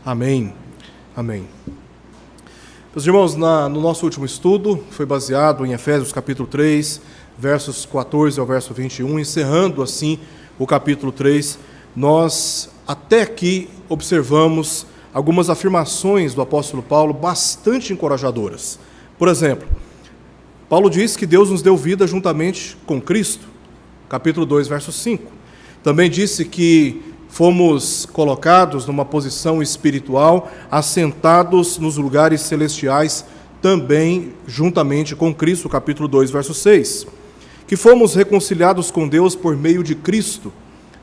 Amém. Amém. Meus irmãos, no nosso último estudo, foi baseado em Efésios capítulo 3, versos 14 ao verso 21, encerrando assim o capítulo 3, nós até aqui observamos algumas afirmações do apóstolo Paulo bastante encorajadoras. Por exemplo, Paulo diz que Deus nos deu vida juntamente com Cristo, capítulo 2, verso 5. Também disse que fomos colocados numa posição espiritual, assentados nos lugares celestiais, também juntamente com Cristo, capítulo 2, verso 6. Que fomos reconciliados com Deus por meio de Cristo.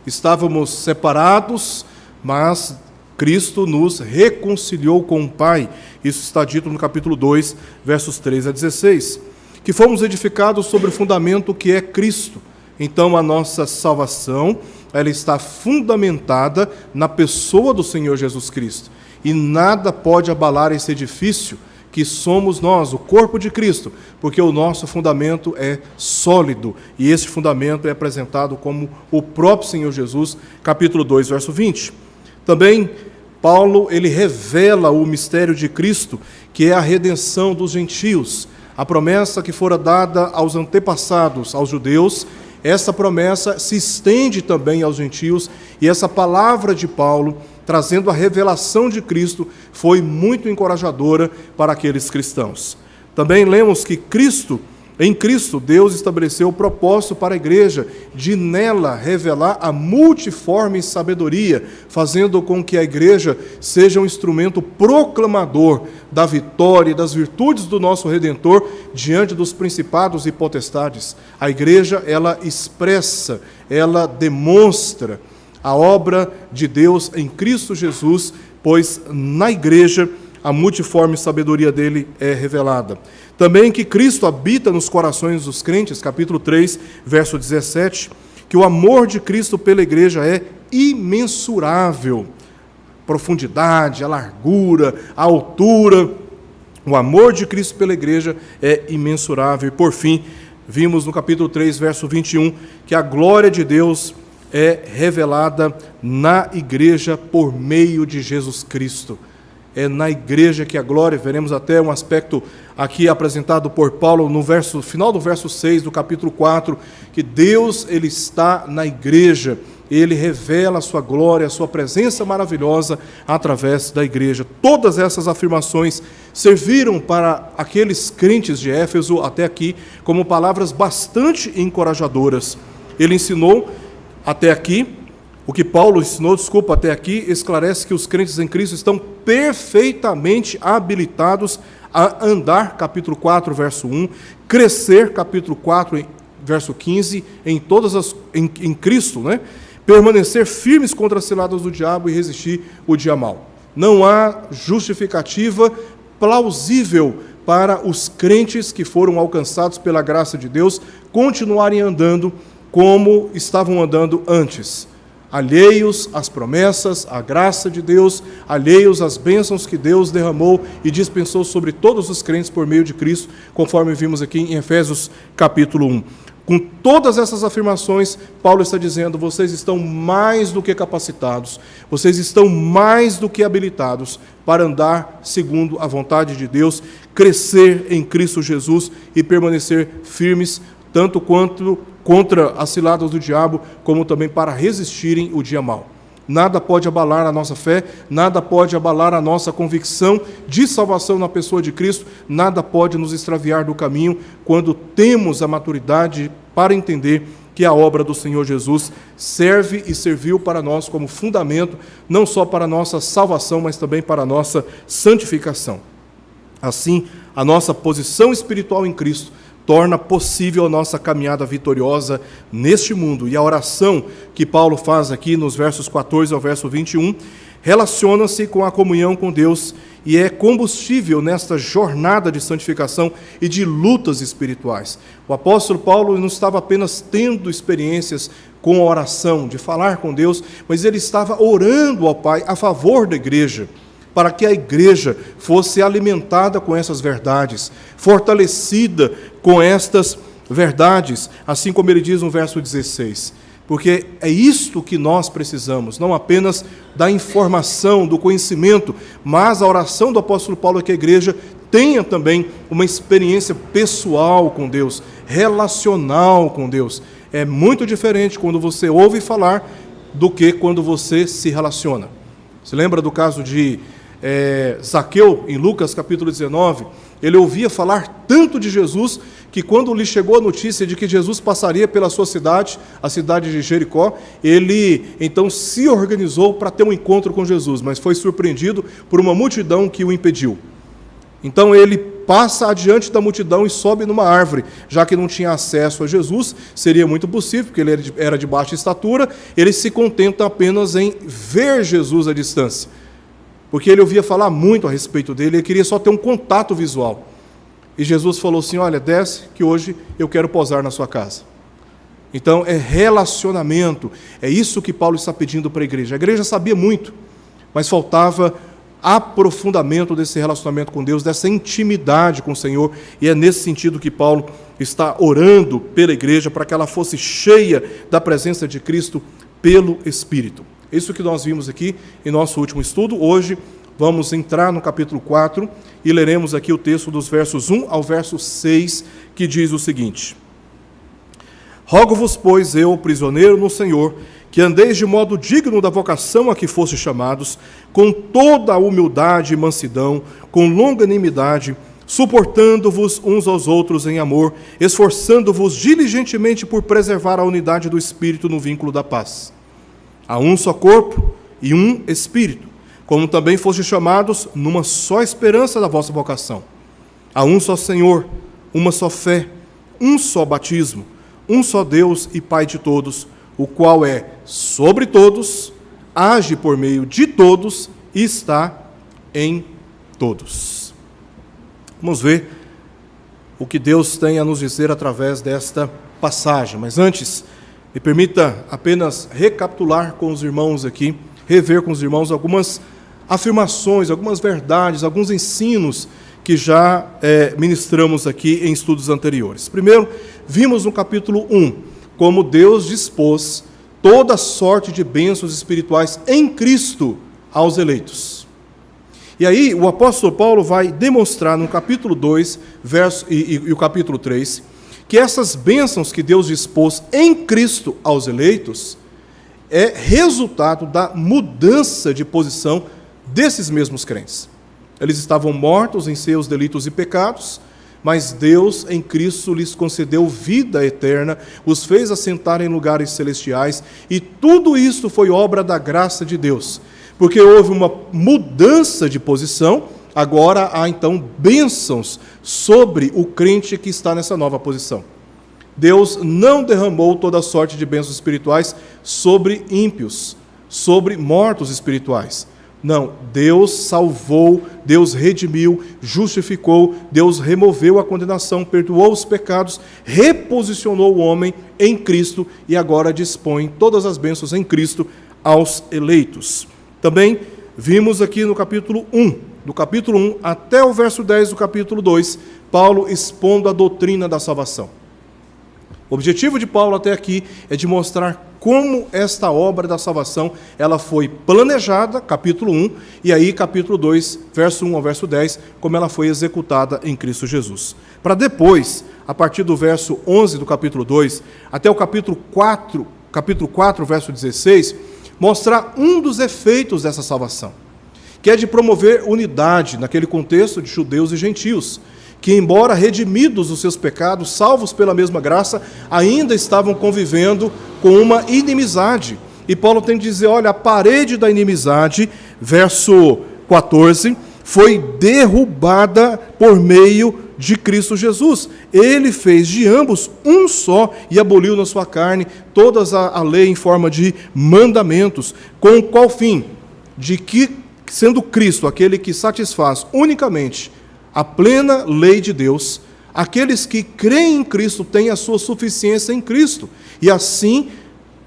Estávamos separados, mas Cristo nos reconciliou com o Pai. Isso está dito no capítulo 2, versos 3 a 16. Que fomos edificados sobre o fundamento que é Cristo. Então, a nossa salvação, ela está fundamentada na pessoa do Senhor Jesus Cristo. E nada pode abalar esse edifício que somos nós, o corpo de Cristo, porque o nosso fundamento é sólido. E esse fundamento é apresentado como o próprio Senhor Jesus, capítulo 2, verso 20. Também, Paulo, ele revela o mistério de Cristo, que é a redenção dos gentios. A promessa que fora dada aos antepassados, aos judeus, essa promessa se estende também aos gentios, e essa palavra de Paulo, trazendo a revelação de Cristo, foi muito encorajadora para aqueles cristãos. Também lemos que em Cristo, Deus estabeleceu o propósito para a igreja de nela revelar a multiforme sabedoria, fazendo com que a igreja seja um instrumento proclamador da vitória e das virtudes do nosso Redentor diante dos principados e potestades. A igreja, ela expressa, ela demonstra a obra de Deus em Cristo Jesus, pois na igreja a multiforme sabedoria dele é revelada. Também que Cristo habita nos corações dos crentes, capítulo 3, verso 17, que o amor de Cristo pela igreja é imensurável. Profundidade, a largura, a altura, o amor de Cristo pela igreja é imensurável. E por fim, vimos no capítulo 3, verso 21, que a glória de Deus é revelada na igreja por meio de Jesus Cristo. É na igreja que a glória, veremos até um aspecto aqui apresentado por Paulo no final do verso 6 do capítulo 4, que Deus, ele está na igreja, ele revela a sua glória, a sua presença maravilhosa através da igreja. Todas essas afirmações serviram para aqueles crentes de Éfeso até aqui como palavras bastante encorajadoras. Ele ensinou até aqui, o que Paulo ensinou, até aqui, esclarece que os crentes em Cristo estão perfeitamente habilitados a andar, capítulo 4, verso 1, crescer, capítulo 4, verso 15, em Cristo, né? Permanecer firmes contra as ciladas do diabo e resistir o dia mau. Não há justificativa plausível para os crentes que foram alcançados pela graça de Deus continuarem andando como estavam andando antes. Alheios às promessas, à graça de Deus, alheios às bênçãos que Deus derramou e dispensou sobre todos os crentes por meio de Cristo, conforme vimos aqui em Efésios capítulo 1. Com todas essas afirmações, Paulo está dizendo, vocês estão mais do que capacitados, vocês estão mais do que habilitados para andar segundo a vontade de Deus, crescer em Cristo Jesus e permanecer firmes, tanto quanto contra as ciladas do diabo, como também para resistirem o dia mau. Nada pode abalar a nossa fé, nada pode abalar a nossa convicção de salvação na pessoa de Cristo, nada pode nos extraviar do caminho quando temos a maturidade para entender que a obra do Senhor Jesus serve e serviu para nós como fundamento, não só para a nossa salvação, mas também para a nossa santificação. Assim, a nossa posição espiritual em Cristo torna possível a nossa caminhada vitoriosa neste mundo. E a oração que Paulo faz aqui nos versos 14 ao verso 21, relaciona-se com a comunhão com Deus e é combustível nesta jornada de santificação e de lutas espirituais. O apóstolo Paulo não estava apenas tendo experiências com a oração, de falar com Deus, mas ele estava orando ao Pai a favor da igreja, para que a igreja fosse alimentada com essas verdades, fortalecida com estas verdades, assim como ele diz no verso 16, porque é isto que nós precisamos, não apenas da informação, do conhecimento, mas a oração do apóstolo Paulo é que a igreja tenha também uma experiência pessoal com Deus, relacional com Deus. É muito diferente quando você ouve falar do que quando você se relaciona. Você lembra do caso de Zaqueu, em Lucas capítulo 19? Ele ouvia falar tanto de Jesus que quando lhe chegou a notícia de que Jesus passaria pela sua cidade, a cidade de Jericó, ele então se organizou para ter um encontro com Jesus, mas foi surpreendido por uma multidão que o impediu. Então ele passa adiante da multidão e sobe numa árvore, já que não tinha acesso a Jesus, seria muito possível, porque ele era de baixa estatura, ele se contenta apenas em ver Jesus à distância, porque ele ouvia falar muito a respeito dele, ele queria só ter um contato visual. E Jesus falou assim: olha, desce que hoje eu quero posar na sua casa. Então é relacionamento, é isso que Paulo está pedindo para a igreja. A igreja sabia muito, mas faltava aprofundamento desse relacionamento com Deus, dessa intimidade com o Senhor, e é nesse sentido que Paulo está orando pela igreja, para que ela fosse cheia da presença de Cristo pelo Espírito. Isso que nós vimos aqui em nosso último estudo. Hoje vamos entrar no capítulo 4 e leremos aqui o texto dos versos 1 ao verso 6, que diz o seguinte: Rogo-vos, pois, eu, prisioneiro no Senhor, que andeis de modo digno da vocação a que foste chamados, com toda a humildade e mansidão, com longanimidade, suportando-vos uns aos outros em amor, esforçando-vos diligentemente por preservar a unidade do Espírito no vínculo da paz. Há um só corpo e um Espírito, como também fostes chamados numa só esperança da vossa vocação. Há um só Senhor, uma só fé, um só batismo, um só Deus e Pai de todos, o qual é sobre todos, age por meio de todos e está em todos. Vamos ver o que Deus tem a nos dizer através desta passagem. Mas antes, me permita apenas recapitular com os irmãos aqui, rever com os irmãos algumas afirmações, algumas verdades, alguns ensinos que já ministramos aqui em estudos anteriores. Primeiro, vimos no capítulo 1 como Deus dispôs toda sorte de bênçãos espirituais em Cristo aos eleitos. E aí o apóstolo Paulo vai demonstrar no capítulo 2 e o capítulo 3, que essas bênçãos que Deus dispôs em Cristo aos eleitos é resultado da mudança de posição desses mesmos crentes. Eles estavam mortos em seus delitos e pecados, mas Deus em Cristo lhes concedeu vida eterna, os fez assentar em lugares celestiais, e tudo isso foi obra da graça de Deus, porque houve uma mudança de posição. Agora há então bênçãos sobre o crente que está nessa nova posição. Deus não derramou toda sorte de bênçãos espirituais sobre ímpios, sobre mortos espirituais. Não, Deus salvou, Deus redimiu, justificou, Deus removeu a condenação, perdoou os pecados, reposicionou o homem em Cristo e agora dispõe todas as bênçãos em Cristo aos eleitos. Também vimos aqui no capítulo 1, do capítulo 1 até o verso 10 do capítulo 2, Paulo expondo a doutrina da salvação. O objetivo de Paulo até aqui é de mostrar como esta obra da salvação ela foi planejada, capítulo 1, e aí capítulo 2, verso 1 ao verso 10, como ela foi executada em Cristo Jesus. Para depois, a partir do verso 11 do capítulo 2, até o capítulo 4, verso 16, mostrar um dos efeitos dessa salvação, que é de promover unidade naquele contexto de judeus e gentios, que, embora redimidos dos seus pecados, salvos pela mesma graça, ainda estavam convivendo com uma inimizade. E Paulo tem que dizer, olha, a parede da inimizade, verso 14, foi derrubada por meio de Cristo Jesus. Ele fez de ambos um só e aboliu na sua carne toda a lei em forma de mandamentos. Com qual fim? De que, sendo Cristo aquele que satisfaz unicamente a plena lei de Deus, aqueles que creem em Cristo têm a sua suficiência em Cristo. E assim,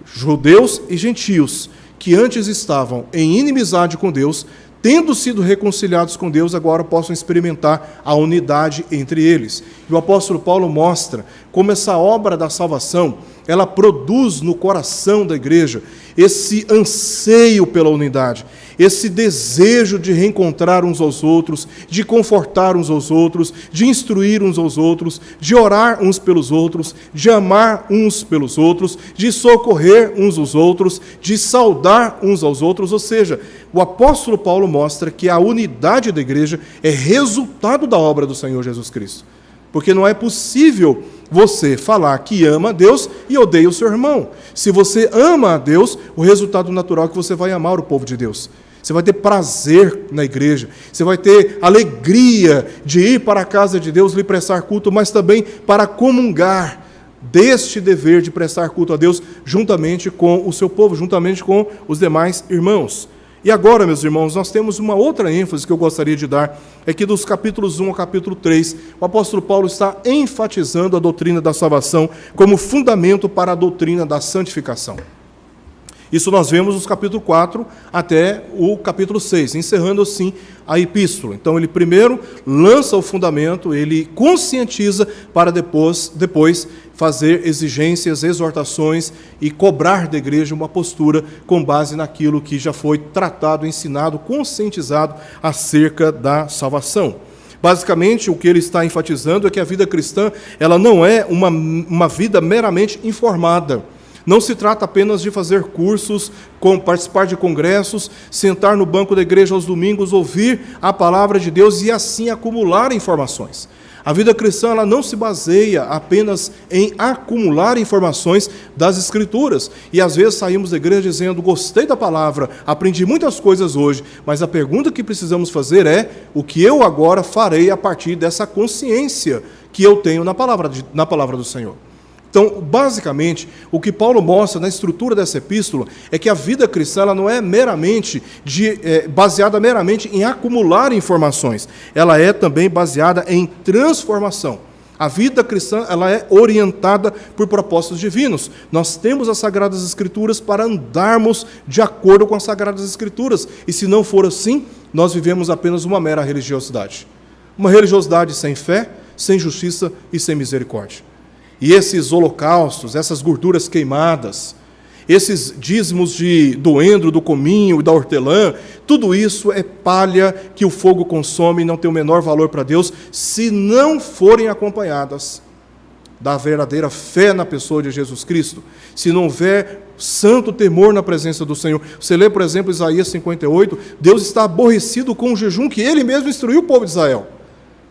judeus e gentios, que antes estavam em inimizade com Deus, tendo sido reconciliados com Deus, agora possam experimentar a unidade entre eles. E o apóstolo Paulo mostra como essa obra da salvação, ela produz no coração da igreja esse anseio pela unidade, esse desejo de reencontrar uns aos outros, de confortar uns aos outros, de instruir uns aos outros, de orar uns pelos outros, de amar uns pelos outros, de socorrer uns aos outros, de saudar uns aos outros. Ou seja, o apóstolo Paulo mostra que a unidade da igreja é resultado da obra do Senhor Jesus Cristo. Porque não é possível você falar que ama a Deus e odeia o seu irmão. Se você ama a Deus, o resultado natural é que você vai amar o povo de Deus. Você vai ter prazer na igreja, você vai ter alegria de ir para a casa de Deus, lhe prestar culto, mas também para comungar deste dever de prestar culto a Deus juntamente com o seu povo, juntamente com os demais irmãos. E agora, meus irmãos, nós temos uma outra ênfase que eu gostaria de dar, é que dos capítulos 1 ao capítulo 3, o apóstolo Paulo está enfatizando a doutrina da salvação como fundamento para a doutrina da santificação. Isso nós vemos nos capítulo 4 até o capítulo 6, encerrando assim a epístola. Então ele primeiro lança o fundamento, ele conscientiza para depois fazer exigências, exortações e cobrar da igreja uma postura com base naquilo que já foi tratado, ensinado, conscientizado acerca da salvação. Basicamente, o que ele está enfatizando é que a vida cristã ela não é uma vida meramente informada. Não se trata apenas de fazer cursos, participar de congressos, sentar no banco da igreja aos domingos, ouvir a palavra de Deus e assim acumular informações. A vida cristã ela não se baseia apenas em acumular informações das Escrituras. E às vezes saímos da igreja dizendo, gostei da palavra, aprendi muitas coisas hoje, mas a pergunta que precisamos fazer é, o que eu agora farei a partir dessa consciência que eu tenho na palavra do Senhor? Então, basicamente, o que Paulo mostra na estrutura dessa epístola é que a vida cristã ela não é baseada meramente em acumular informações. Ela é também baseada em transformação. A vida cristã ela é orientada por propósitos divinos. Nós temos as Sagradas Escrituras para andarmos de acordo com as Sagradas Escrituras. E se não for assim, nós vivemos apenas uma mera religiosidade. Uma religiosidade sem fé, sem justiça e sem misericórdia. E esses holocaustos, essas gorduras queimadas, esses dízimos do endro, do cominho e da hortelã, tudo isso é palha que o fogo consome e não tem o menor valor para Deus, se não forem acompanhadas da verdadeira fé na pessoa de Jesus Cristo, se não houver santo temor na presença do Senhor. Você lê, por exemplo, Isaías 58, Deus está aborrecido com o jejum que Ele mesmo instruiu o povo de Israel.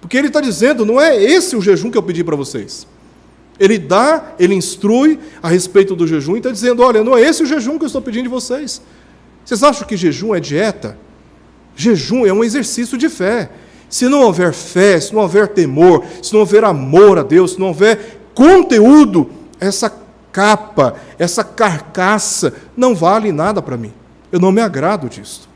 Porque Ele está dizendo, não é esse o jejum que eu pedi para vocês. Ele instrui a respeito do jejum e está dizendo, olha, não é esse o jejum que eu estou pedindo de vocês. Vocês acham que jejum é dieta? Jejum é um exercício de fé. Se não houver fé, se não houver temor, se não houver amor a Deus, se não houver conteúdo, essa capa, essa carcaça, não vale nada para mim. Eu não me agrado disso.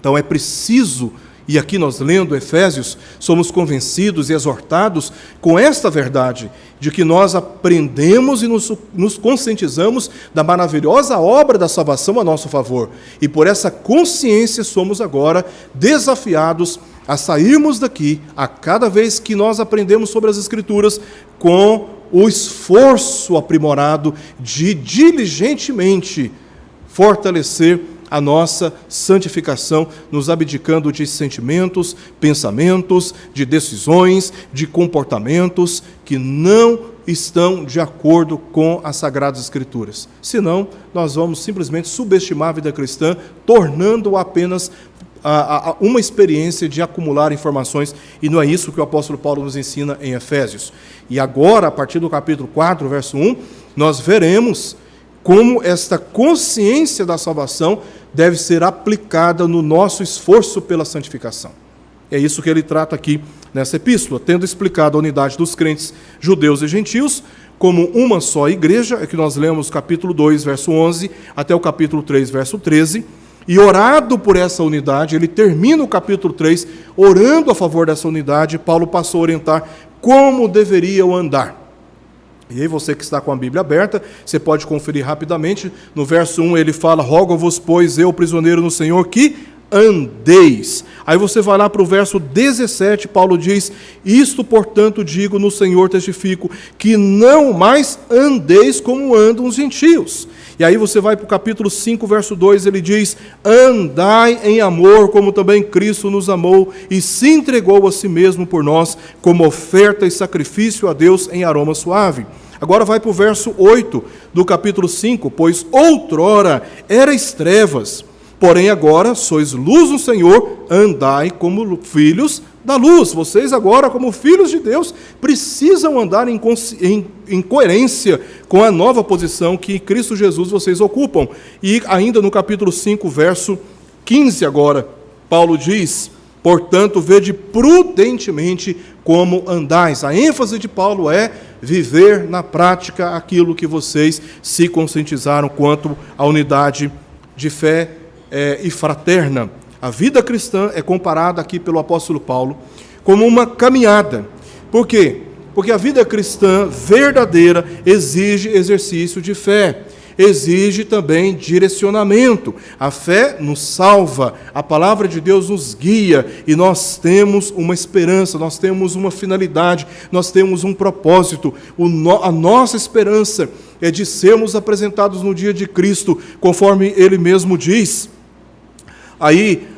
Então é preciso... E aqui nós lendo Efésios, somos convencidos e exortados com esta verdade, de que nós aprendemos e nos conscientizamos da maravilhosa obra da salvação a nosso favor. E por essa consciência somos agora desafiados a sairmos daqui, a cada vez que nós aprendemos sobre as Escrituras, com o esforço aprimorado de diligentemente fortalecer a nossa santificação, nos abdicando de sentimentos, pensamentos, de decisões, de comportamentos que não estão de acordo com as Sagradas Escrituras. Senão, nós vamos simplesmente subestimar a vida cristã, tornando-a apenas uma experiência de acumular informações, e não é isso que o apóstolo Paulo nos ensina em Efésios. E agora, a partir do capítulo 4, verso 1, nós veremos como esta consciência da salvação deve ser aplicada no nosso esforço pela santificação. É isso que ele trata aqui nessa epístola, tendo explicado a unidade dos crentes judeus e gentios como uma só igreja, é que nós lemos capítulo 2, verso 11, até o capítulo 3, verso 13, e orado por essa unidade, ele termina o capítulo 3, orando a favor dessa unidade. Paulo passou a orientar como deveriam andar. E aí você que está com a Bíblia aberta, você pode conferir rapidamente. No verso 1 ele fala, rogo-vos, pois eu, prisioneiro no Senhor, que andeis. Aí você vai lá para o verso 17, Paulo diz: isto, portanto, digo no Senhor testifico, que não mais andeis como andam os gentios. E aí você vai para o capítulo 5, verso 2, ele diz: andai em amor, como também Cristo nos amou e se entregou a si mesmo por nós, como oferta e sacrifício a Deus em aroma suave. Agora vai para o verso 8 do capítulo 5, pois outrora erais trevas, porém agora sois luz no Senhor, andai como filhos da luz. Vocês agora, como filhos de Deus, precisam andar em coerência com a nova posição que em Cristo Jesus vocês ocupam. E ainda no capítulo 5, verso 15 agora, Paulo diz: portanto, vede prudentemente como andais. A ênfase de Paulo é viver na prática aquilo que vocês se conscientizaram quanto à unidade de fé e fraterna. A vida cristã é comparada aqui pelo apóstolo Paulo como uma caminhada. Por quê? Porque a vida cristã verdadeira exige exercício de fé, exige também direcionamento. A fé nos salva, a palavra de Deus nos guia e nós temos uma esperança, nós temos uma finalidade, nós temos um propósito. A nossa esperança é de sermos apresentados no dia de Cristo, conforme Ele mesmo diz. Aí,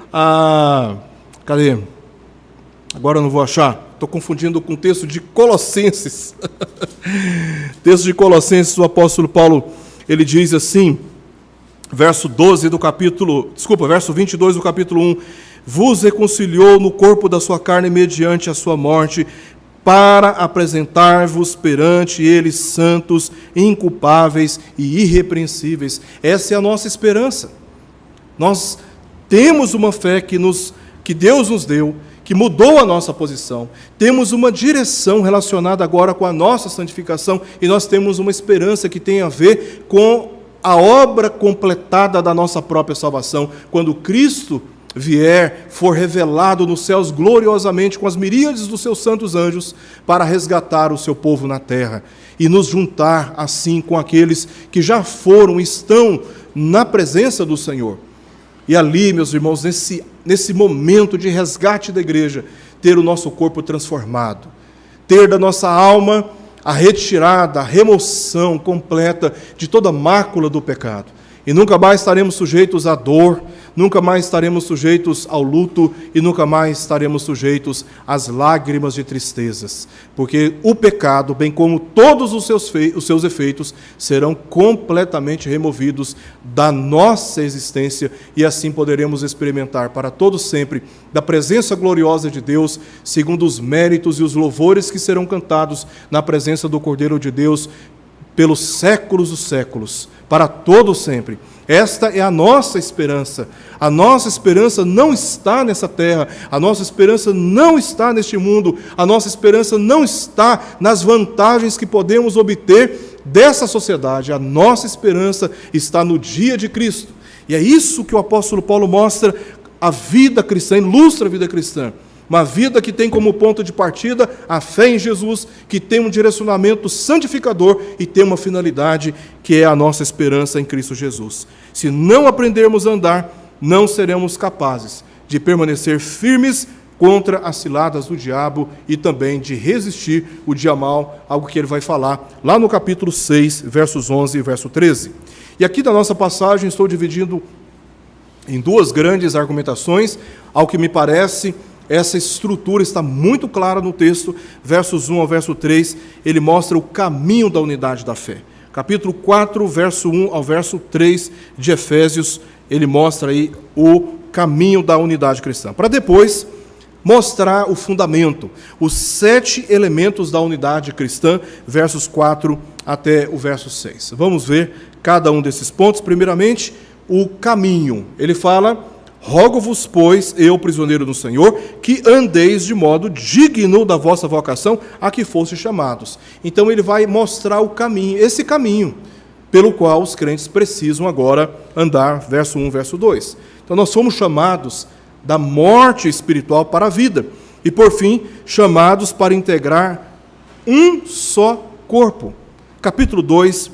cadê? Agora eu não vou achar. Estou confundindo com o texto de Colossenses. Texto de Colossenses, o apóstolo Paulo, ele diz assim, verso 22 do capítulo 1, vos reconciliou no corpo da sua carne mediante a sua morte, para apresentar-vos perante ele santos, inculpáveis e irrepreensíveis. Essa é a nossa esperança. Nós temos uma fé que Deus nos deu, que mudou a nossa posição. Temos uma direção relacionada agora com a nossa santificação e nós temos uma esperança que tem a ver com a obra completada da nossa própria salvação. Quando Cristo vier, for revelado nos céus gloriosamente com as miríades dos seus santos anjos para resgatar o seu povo na terra e nos juntar assim com aqueles que já foram e estão na presença do Senhor. E ali, meus irmãos, nesse momento de resgate da igreja, ter o nosso corpo transformado, ter da nossa alma a retirada, a remoção completa de toda mácula do pecado. E nunca mais estaremos sujeitos à dor, nunca mais estaremos sujeitos ao luto e nunca mais estaremos sujeitos às lágrimas de tristezas. Porque o pecado, bem como todos os seus efeitos, serão completamente removidos da nossa existência e assim poderemos experimentar para todo sempre da presença gloriosa de Deus, segundo os méritos e os louvores que serão cantados na presença do Cordeiro de Deus pelos séculos dos séculos, para todo sempre. Esta é a nossa esperança. A nossa esperança não está nessa terra, a nossa esperança não está neste mundo, a nossa esperança não está nas vantagens que podemos obter dessa sociedade. A nossa esperança está no dia de Cristo. E é isso que o apóstolo Paulo mostra, a vida cristã, ilustra a vida cristã. Uma vida que tem como ponto de partida a fé em Jesus, que tem um direcionamento santificador e tem uma finalidade que é a nossa esperança em Cristo Jesus. Se não aprendermos a andar, não seremos capazes de permanecer firmes contra as ciladas do diabo e também de resistir o dia mal, algo que ele vai falar lá no capítulo 6, versos 11 e verso 13. E aqui da nossa passagem estou dividindo em duas grandes argumentações, ao que me parece. Essa estrutura está muito clara no texto, versos 1 ao verso 3, ele mostra o caminho da unidade da fé. Capítulo 4, verso 1 ao verso 3 de Efésios, ele mostra aí o caminho da unidade cristã. Para depois mostrar o fundamento, os 7 elementos da unidade cristã, versos 4 até o verso 6. Vamos ver cada um desses pontos. Primeiramente, o caminho. Ele fala: rogo-vos, pois, eu, prisioneiro do Senhor, que andeis de modo digno da vossa vocação a que foste chamados. Então ele vai mostrar o caminho, esse caminho, pelo qual os crentes precisam agora andar, verso 1, verso 2. Então nós fomos chamados da morte espiritual para a vida, e por fim, chamados para integrar um só corpo. Capítulo 2,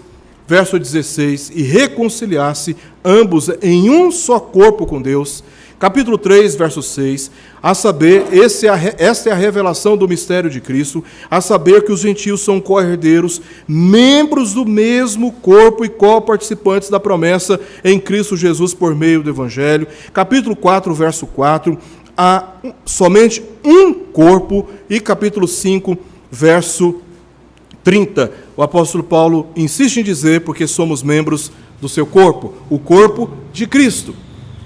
verso 16, e reconciliar-se ambos em um só corpo com Deus, Capítulo 3, verso 6, a saber, esta é a revelação do mistério de Cristo, a saber que os gentios são co-herdeiros, membros do mesmo corpo e co-participantes da promessa em Cristo Jesus por meio do Evangelho. Capítulo 4, verso 4, há somente um corpo. E capítulo 5, verso 30, o apóstolo Paulo insiste em dizer, porque somos membros do seu corpo, o corpo de Cristo.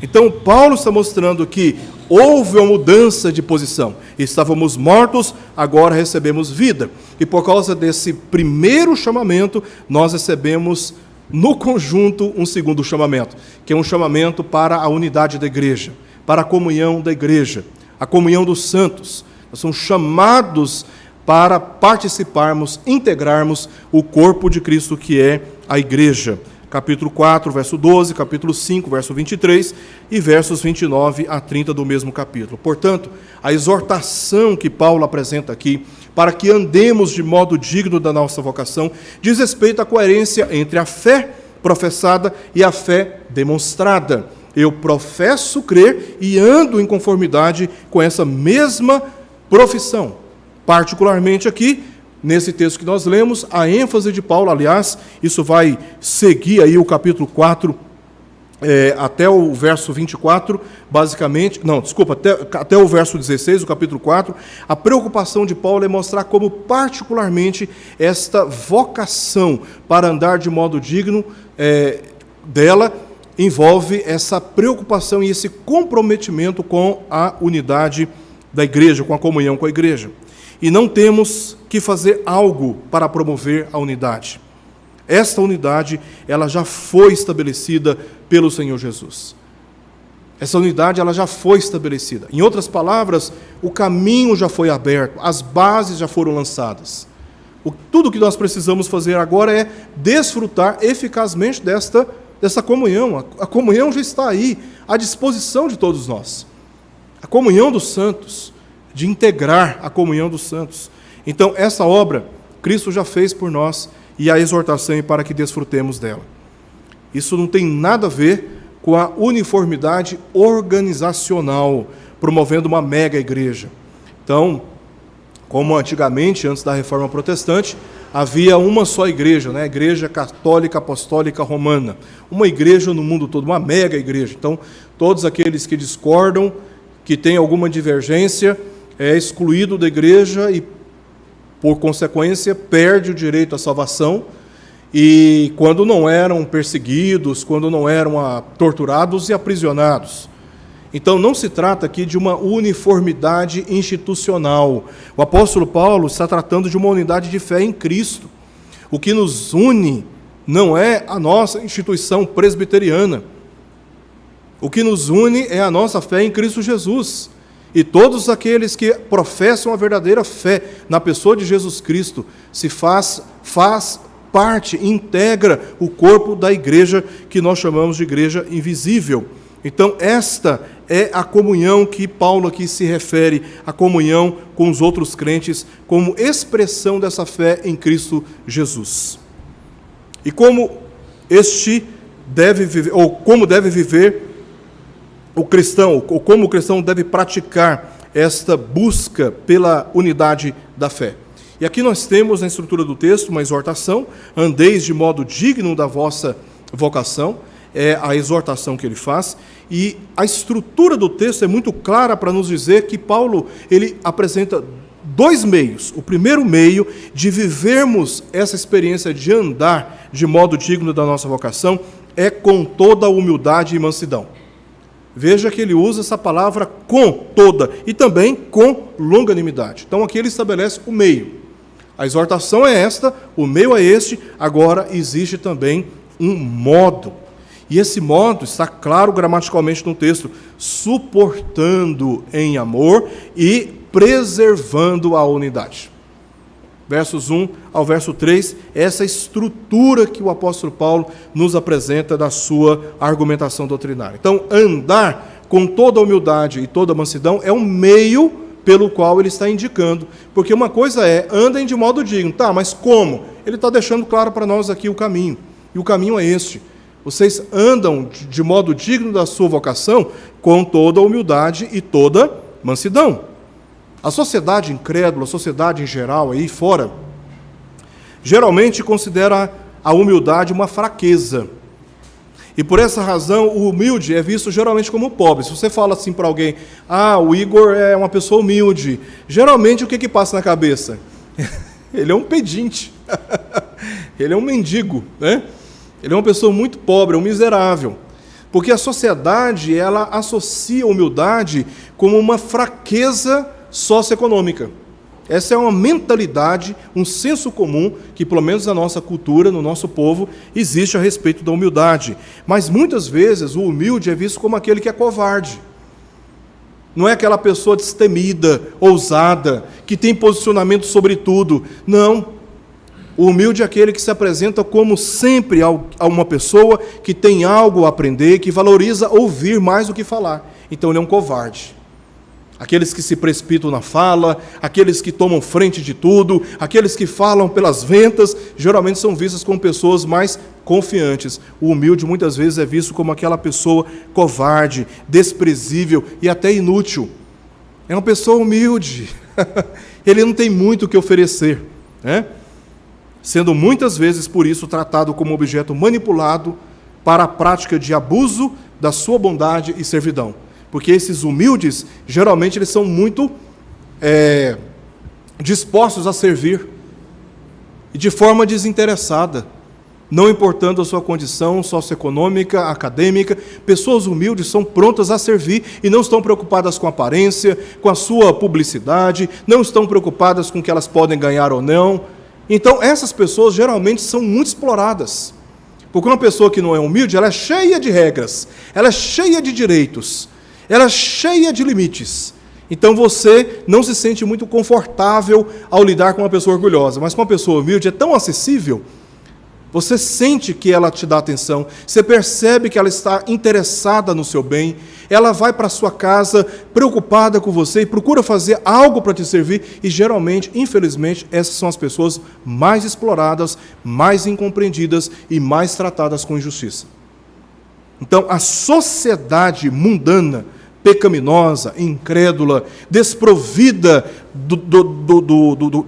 Então, Paulo está mostrando que houve uma mudança de posição. Estávamos mortos, agora recebemos vida. E por causa desse primeiro chamamento, nós recebemos no conjunto um segundo chamamento, que é um chamamento para a unidade da igreja, para a comunhão da igreja, a comunhão dos santos. Nós somos chamados para participarmos, integrarmos o corpo de Cristo, que é a igreja. Capítulo 4, verso 12, capítulo 5, verso 23 e versos 29 a 30 do mesmo capítulo. Portanto, a exortação que Paulo apresenta aqui, para que andemos de modo digno da nossa vocação, diz respeito à coerência entre a fé professada e a fé demonstrada. Eu professo crer e ando em conformidade com essa mesma profissão. Particularmente aqui, nesse texto que nós lemos, a ênfase de Paulo, aliás, isso vai seguir aí o capítulo 4, até o verso 24, basicamente, até o verso 16, o capítulo 4, a preocupação de Paulo é mostrar como particularmente esta vocação para andar de modo digno dela envolve essa preocupação e esse comprometimento com a unidade da igreja, com a comunhão com a igreja. E não temos que fazer algo para promover a unidade. Esta unidade, ela já foi estabelecida pelo Senhor Jesus. Essa unidade, ela já foi estabelecida. Em outras palavras, o caminho já foi aberto, as bases já foram lançadas. Tudo que nós precisamos fazer agora é desfrutar eficazmente dessa comunhão. A comunhão já está aí, à disposição de todos nós. A comunhão dos santos, de integrar a comunhão dos santos. Então, essa obra, Cristo já fez por nós, e a exortação é para que desfrutemos dela. Isso não tem nada a ver com a uniformidade organizacional, promovendo uma mega igreja. Então, como antigamente, antes da Reforma Protestante, havia uma só igreja, né? A Igreja Católica Apostólica Romana. Uma igreja no mundo todo, uma mega igreja. Então, todos aqueles que discordam, que têm alguma divergência, é excluído da igreja e, por consequência, perde o direito à salvação. E quando não eram perseguidos, quando não eram torturados e aprisionados. Então, não se trata aqui de uma uniformidade institucional. O apóstolo Paulo está tratando de uma unidade de fé em Cristo. O que nos une não é a nossa instituição presbiteriana. O que nos une é a nossa fé em Cristo Jesus. E todos aqueles que professam a verdadeira fé na pessoa de Jesus Cristo se faz parte, integra o corpo da igreja que nós chamamos de igreja invisível. Então, esta é a comunhão que Paulo aqui se refere, a comunhão com os outros crentes, como expressão dessa fé em Cristo Jesus. E como deve viver o cristão, ou como o cristão deve praticar esta busca pela unidade da fé. E aqui nós temos na estrutura do texto uma exortação: andeis de modo digno da vossa vocação, é a exortação que ele faz, e a estrutura do texto é muito clara para nos dizer que Paulo ele apresenta dois meios. O primeiro meio de vivermos essa experiência de andar de modo digno da nossa vocação é com toda a humildade e mansidão. Veja que ele usa essa palavra com toda e também com longanimidade. Então aqui ele estabelece o meio. A exortação é esta, o meio é este, agora existe também um modo. E esse modo está claro gramaticalmente no texto: suportando em amor e preservando a unidade. Versos 1 ao verso 3, essa estrutura que o apóstolo Paulo nos apresenta da sua argumentação doutrinária. Então, andar com toda a humildade e toda a mansidão é um meio pelo qual ele está indicando. Porque uma coisa é, andem de modo digno. Tá, mas como? Ele está deixando claro para nós aqui o caminho. E o caminho é este: Vocês andam de modo digno da sua vocação, com toda humildade e toda mansidão. A sociedade incrédula, a sociedade em geral, aí fora, geralmente considera a humildade uma fraqueza. E por essa razão, o humilde é visto geralmente como pobre. Se você fala assim para alguém, o Igor é uma pessoa humilde, geralmente o que passa na cabeça? Ele é um pedinte, ele é um mendigo, né? Ele é uma pessoa muito pobre, um miserável. Porque a sociedade, ela associa a humildade como uma fraqueza socioeconômica. Essa é uma mentalidade, um senso comum que, pelo menos na nossa cultura, no nosso povo, existe a respeito da humildade. Mas muitas vezes o humilde é visto como aquele que é covarde. Não é aquela pessoa destemida, ousada, que tem posicionamento sobre tudo. Não. O humilde é aquele que se apresenta como sempre a uma pessoa que tem algo a aprender, que valoriza ouvir mais do que falar. Então ele é um covarde. Aqueles que se precipitam na fala, aqueles que tomam frente de tudo, aqueles que falam pelas ventas, geralmente são vistos como pessoas mais confiantes. O humilde muitas vezes é visto como aquela pessoa covarde, desprezível e até inútil. É uma pessoa humilde. Ele não tem muito o que oferecer, né? Sendo muitas vezes, por isso, tratado como objeto manipulado para a prática de abuso da sua bondade e servidão. Porque esses humildes, geralmente, eles são muito dispostos a servir, e de forma desinteressada, não importando a sua condição socioeconômica, acadêmica. Pessoas humildes são prontas a servir e não estão preocupadas com a aparência, com a sua publicidade, não estão preocupadas com o que elas podem ganhar ou não. Então, essas pessoas geralmente são muito exploradas. Porque uma pessoa que não é humilde, ela é cheia de regras, ela é cheia de direitos, ela é cheia de limites. Então, você não se sente muito confortável ao lidar com uma pessoa orgulhosa. Mas com uma pessoa humilde é tão acessível, você sente que ela te dá atenção, você percebe que ela está interessada no seu bem, ela vai para a sua casa preocupada com você e procura fazer algo para te servir, e geralmente, infelizmente, essas são as pessoas mais exploradas, mais incompreendidas e mais tratadas com injustiça. Então, a sociedade mundana, pecaminosa, incrédula, desprovida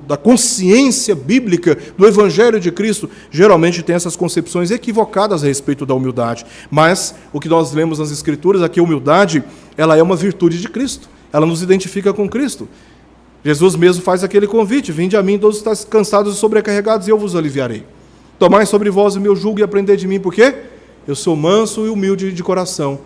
da consciência bíblica do Evangelho de Cristo, geralmente tem essas concepções equivocadas a respeito da humildade. Mas o que nós lemos nas Escrituras é que a humildade, ela é uma virtude de Cristo, ela nos identifica com Cristo. Jesus mesmo faz aquele convite: vinde a mim todos estáis cansados e sobrecarregados, e eu vos aliviarei. Tomai sobre vós o meu jugo e aprendei de mim, porque eu sou manso e humilde de coração,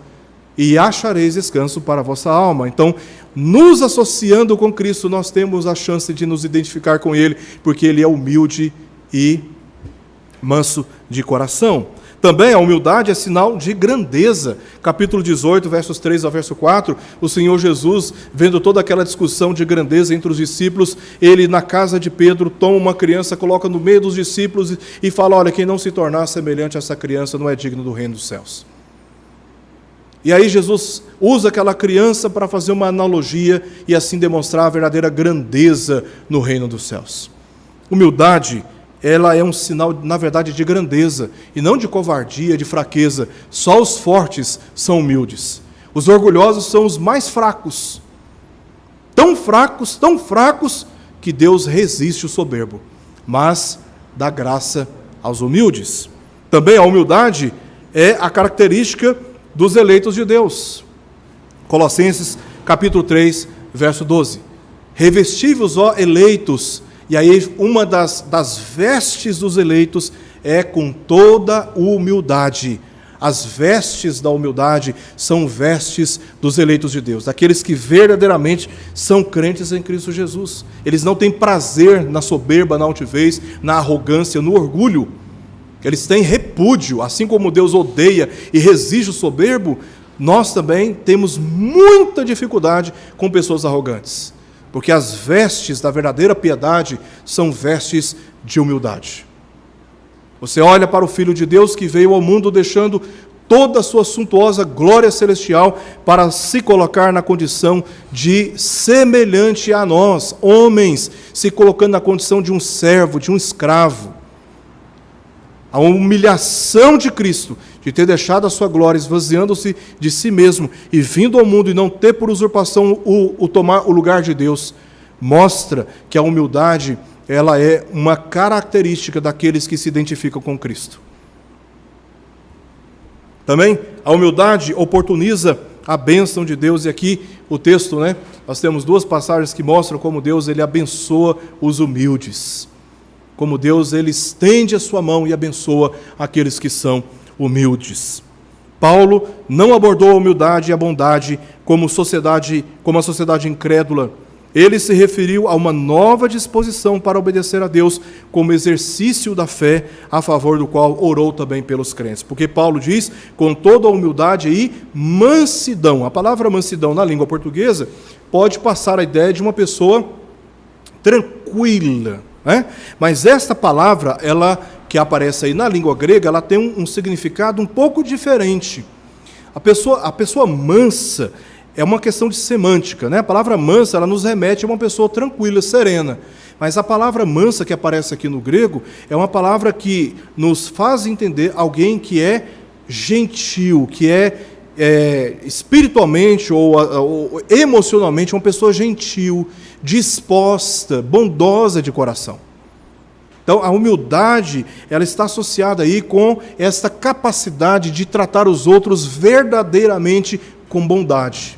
e achareis descanso para a vossa alma. Então, nos associando com Cristo, nós temos a chance de nos identificar com Ele, porque Ele é humilde e manso de coração. Também a humildade é sinal de grandeza. Capítulo 18, versos 3 ao verso 4, o Senhor Jesus, vendo toda aquela discussão de grandeza entre os discípulos, Ele, na casa de Pedro, toma uma criança, coloca no meio dos discípulos e fala: olha, quem não se tornar semelhante a essa criança não é digno do reino dos céus. E aí Jesus usa aquela criança para fazer uma analogia e assim demonstrar a verdadeira grandeza no reino dos céus. Humildade, ela é um sinal, na verdade, de grandeza e não de covardia, de fraqueza. Só os fortes são humildes. Os orgulhosos são os mais fracos. Tão fracos, que Deus resiste o soberbo, mas dá graça aos humildes. Também a humildade é a característica dos eleitos de Deus. Colossenses, capítulo 3, verso 12. Revesti-vos, ó eleitos. E aí, uma das vestes dos eleitos é com toda humildade. As vestes da humildade são vestes dos eleitos de Deus, daqueles que verdadeiramente são crentes em Cristo Jesus. Eles não têm prazer na soberba, na altivez, na arrogância, no orgulho. Eles têm repúdio, assim como Deus odeia e resiste o soberbo. Nós também temos muita dificuldade com pessoas arrogantes, porque as vestes da verdadeira piedade são vestes de humildade. Você olha para o Filho de Deus que veio ao mundo deixando toda a sua suntuosa glória celestial para se colocar na condição de semelhante a nós, homens, se colocando na condição de um servo, de um escravo. A humilhação de Cristo de ter deixado a sua glória, esvaziando-se de si mesmo e vindo ao mundo e não ter por usurpação o tomar o lugar de Deus, mostra que a humildade, ela é uma característica daqueles que se identificam com Cristo. Também a humildade oportuniza a bênção de Deus, e aqui o texto, nós temos duas passagens que mostram como Deus ele abençoa os humildes, como Deus ele estende a sua mão e abençoa aqueles que são humildes. Paulo não abordou a humildade e a bondade como a sociedade incrédula. Ele se referiu a uma nova disposição para obedecer a Deus como exercício da fé, a favor do qual orou também pelos crentes. Porque Paulo diz, com toda a humildade e mansidão. A palavra mansidão na língua portuguesa pode passar a ideia de uma pessoa tranquila, Mas esta palavra, ela que aparece aí na língua grega, ela tem um significado um pouco diferente. A pessoa mansa é uma questão de semântica, A palavra mansa, ela nos remete a uma pessoa tranquila, serena. Mas a palavra mansa que aparece aqui no grego é uma palavra que nos faz entender alguém que é gentil, que é espiritualmente ou emocionalmente uma pessoa gentil, disposta, bondosa de coração. Então, a humildade, ela está associada aí com esta capacidade de tratar os outros verdadeiramente com bondade.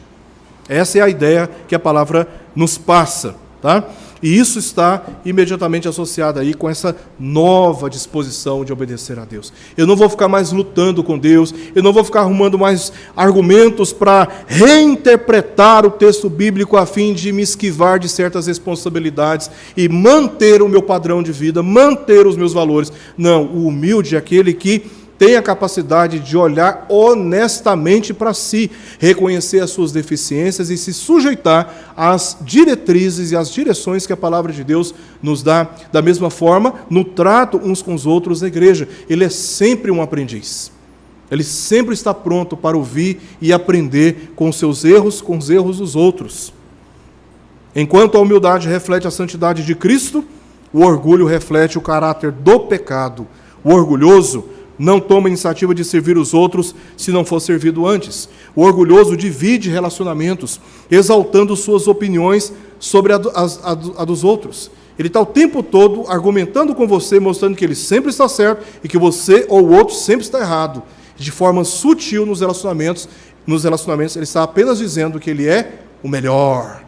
Essa é a ideia que a palavra nos passa, E isso está imediatamente associado aí com essa nova disposição de obedecer a Deus. Eu não vou ficar mais lutando com Deus, eu não vou ficar arrumando mais argumentos para reinterpretar o texto bíblico a fim de me esquivar de certas responsabilidades e manter o meu padrão de vida, manter os meus valores. Não, o humilde é aquele que tem a capacidade de olhar honestamente para si, reconhecer as suas deficiências e se sujeitar às diretrizes e às direções que a palavra de Deus nos dá. Da mesma forma, no trato uns com os outros na igreja, ele é sempre um aprendiz. Ele sempre está pronto para ouvir e aprender com os seus erros, com os erros dos outros. Enquanto a humildade reflete a santidade de Cristo, o orgulho reflete o caráter do pecado. O orgulhoso não toma a iniciativa de servir os outros se não for servido antes. O orgulhoso divide relacionamentos, exaltando suas opiniões sobre a dos outros. Ele está o tempo todo argumentando com você, mostrando que ele sempre está certo e que você ou o outro sempre está errado. De forma sutil nos relacionamentos ele está apenas dizendo que ele é o melhor,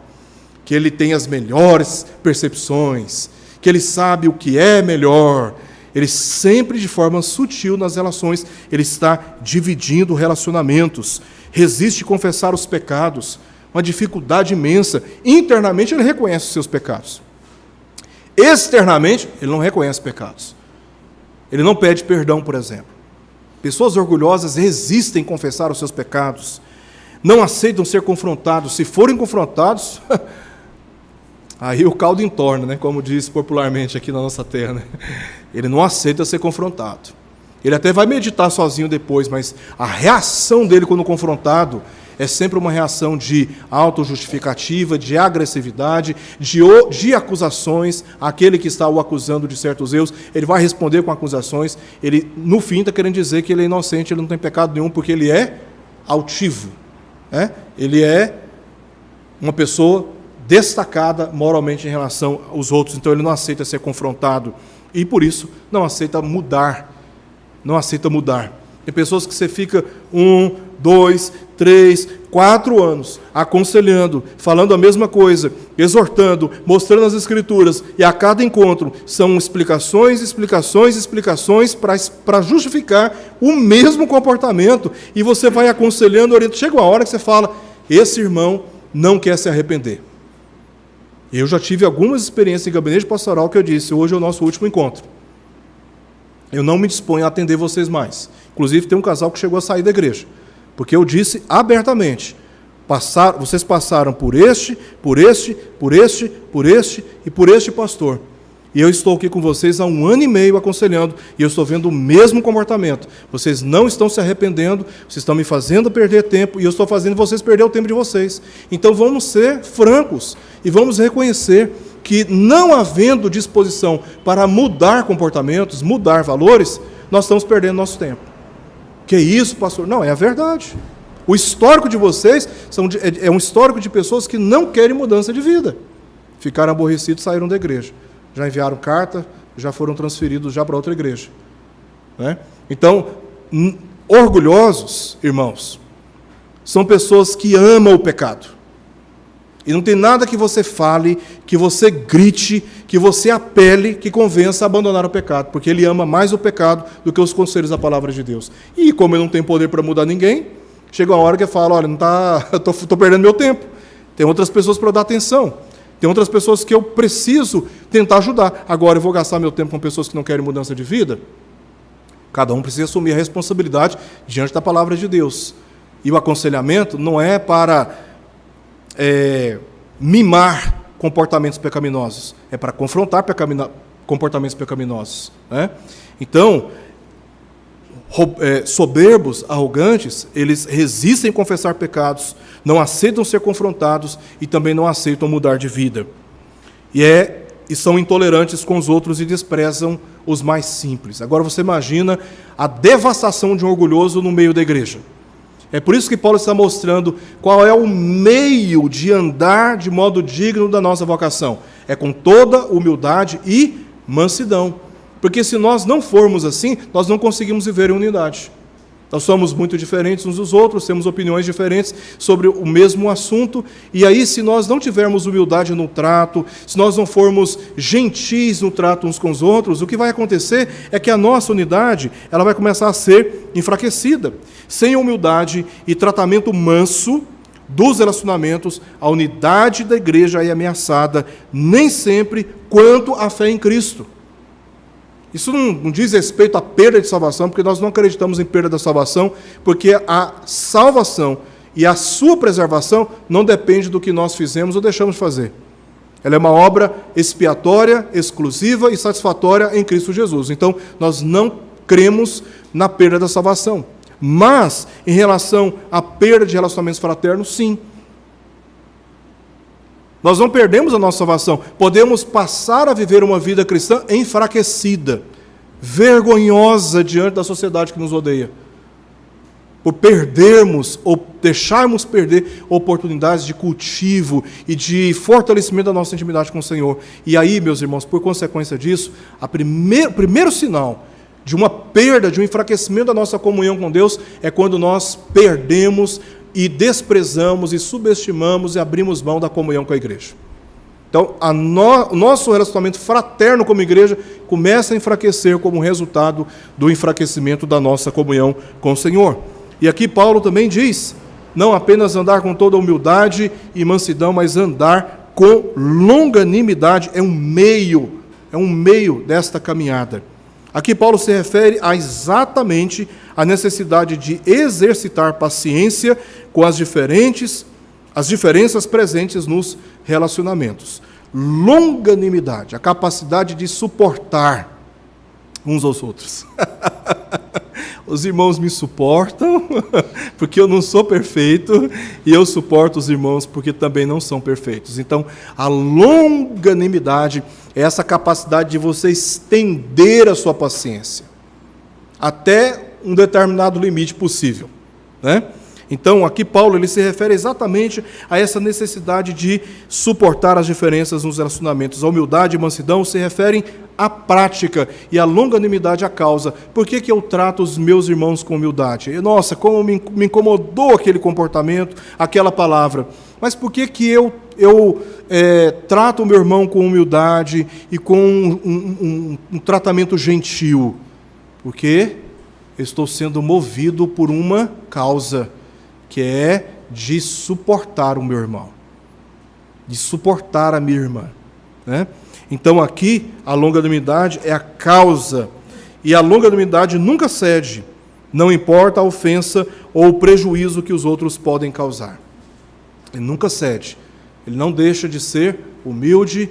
que ele tem as melhores percepções, que ele sabe o que é melhor. Ele sempre, de forma sutil nas relações, ele está dividindo relacionamentos, resiste confessar os pecados, uma dificuldade imensa. Internamente ele reconhece os seus pecados. Externamente, ele não reconhece pecados. Ele não pede perdão, por exemplo. Pessoas orgulhosas resistem a confessar os seus pecados, não aceitam ser confrontados. Se forem confrontados, aí o caldo entorna, como diz popularmente aqui na nossa terra. Ele não aceita ser confrontado. Ele até vai meditar sozinho depois, mas a reação dele quando confrontado é sempre uma reação de autojustificativa, de agressividade, de acusações. Aquele que está o acusando de certos erros, ele vai responder com acusações. Ele, no fim, está querendo dizer que ele é inocente, ele não tem pecado nenhum, porque ele é altivo. Ele é uma pessoa destacada moralmente em relação aos outros, então ele não aceita ser confrontado e, por isso, não aceita mudar. Tem pessoas que você fica 1, 2, 3, 4 anos aconselhando, falando a mesma coisa, exortando, mostrando as Escrituras, e a cada encontro são explicações para justificar o mesmo comportamento, e você vai aconselhando, orientando. Chega uma hora que você fala, esse irmão não quer se arrepender. Eu já tive algumas experiências em gabinete pastoral que eu disse, hoje é o nosso último encontro. Eu não me disponho a atender vocês mais. Inclusive, tem um casal que chegou a sair da igreja. Porque eu disse abertamente, vocês passaram por este e por este pastor. E eu estou aqui com vocês há 1 ano e meio aconselhando, e eu estou vendo o mesmo comportamento. Vocês não estão se arrependendo, vocês estão me fazendo perder tempo, e eu estou fazendo vocês perder o tempo de vocês. Então vamos ser francos, e vamos reconhecer que, não havendo disposição para mudar comportamentos, mudar valores, nós estamos perdendo nosso tempo. Que isso, pastor? Não, é a verdade. O histórico de vocês é um histórico de pessoas que não querem mudança de vida. Ficaram aborrecidos e saíram da igreja. Já enviaram carta, já foram transferidos já para outra igreja. Né? Então, orgulhosos, irmãos, são pessoas que amam o pecado. E não tem nada que você fale, que você grite, que você apele, que convença a abandonar o pecado, porque ele ama mais o pecado do que os conselhos da palavra de Deus. E como ele não tem poder para mudar ninguém, chega uma hora que ele fala, olha, estou perdendo meu tempo, tem outras pessoas para dar atenção, tem outras pessoas que eu preciso tentar ajudar. Agora eu vou gastar meu tempo com pessoas que não querem mudança de vida? Cada um precisa assumir a responsabilidade diante da palavra de Deus. E o aconselhamento não é para mimar comportamentos pecaminosos, é para confrontar comportamentos pecaminosos. Né? Então, soberbos, arrogantes, eles resistem a confessar pecados, não aceitam ser confrontados e também não aceitam mudar de vida. E são intolerantes com os outros e desprezam os mais simples. Agora você imagina a devastação de um orgulhoso no meio da igreja. É por isso que Paulo está mostrando qual é o meio de andar de modo digno da nossa vocação. É com toda humildade e mansidão. Porque se nós não formos assim, nós não conseguimos viver em unidade. Nós somos muito diferentes uns dos outros, temos opiniões diferentes sobre o mesmo assunto, e aí se nós não tivermos humildade no trato, se nós não formos gentis no trato uns com os outros, o que vai acontecer é que a nossa unidade ela vai começar a ser enfraquecida. Sem humildade e tratamento manso dos relacionamentos, a unidade da igreja é ameaçada, nem sempre quanto à fé em Cristo. Isso não diz respeito à perda de salvação, porque nós não acreditamos em perda da salvação, porque a salvação e a sua preservação não depende do que nós fizemos ou deixamos de fazer. Ela é uma obra expiatória, exclusiva e satisfatória em Cristo Jesus. Então, nós não cremos na perda da salvação. Mas, em relação à perda de relacionamentos fraternos, sim. Nós não perdemos a nossa salvação. Podemos passar a viver uma vida cristã enfraquecida, vergonhosa diante da sociedade que nos odeia, por perdermos ou deixarmos perder oportunidades de cultivo e de fortalecimento da nossa intimidade com o Senhor. E aí, meus irmãos, por consequência disso, o primeiro sinal de uma perda, de um enfraquecimento da nossa comunhão com Deus é quando nós perdemos e desprezamos e subestimamos e abrimos mão da comunhão com a igreja. Então, o nosso relacionamento fraterno como igreja começa a enfraquecer como resultado do enfraquecimento da nossa comunhão com o Senhor. E aqui Paulo também diz, não apenas andar com toda humildade e mansidão, mas andar com longanimidade, é um meio desta caminhada. Aqui Paulo se refere exatamente à necessidade de exercitar paciência com as diferenças presentes nos relacionamentos. Longanimidade, a capacidade de suportar uns aos outros. Os irmãos me suportam, porque eu não sou perfeito, e eu suporto os irmãos porque também não são perfeitos. Então, a longanimidade é essa capacidade de você estender a sua paciência até um determinado limite possível, né? Então, aqui Paulo ele se refere exatamente a essa necessidade de suportar as diferenças nos relacionamentos. A humildade e mansidão se referem à prática e a longanimidade à causa. Por que eu trato os meus irmãos com humildade? Nossa, como me incomodou aquele comportamento, aquela palavra. Mas por que eu trato o meu irmão com humildade e com um tratamento gentil? Porque eu estou sendo movido por uma causa, que é de suportar o meu irmão, de suportar a minha irmã, né? Então aqui a longanimidade é a causa, e a longanimidade nunca cede, não importa a ofensa ou o prejuízo que os outros podem causar. Ele nunca cede, ele não deixa de ser humilde,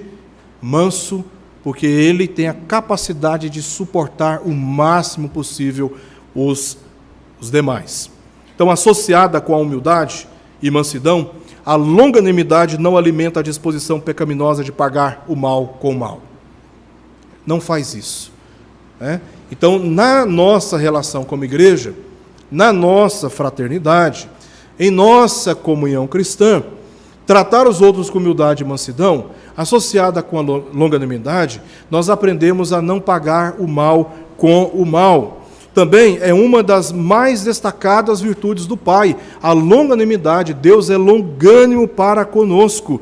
manso, porque ele tem a capacidade de suportar o máximo possível os demais. Então, associada com a humildade e mansidão, a longanimidade não alimenta a disposição pecaminosa de pagar o mal com o mal. Não faz isso, né? Então, na nossa relação como igreja, na nossa fraternidade, em nossa comunhão cristã, tratar os outros com humildade e mansidão, associada com a longanimidade, nós aprendemos a não pagar o mal com o mal. Também é uma das mais destacadas virtudes do Pai, a longanimidade. Deus é longânimo para conosco.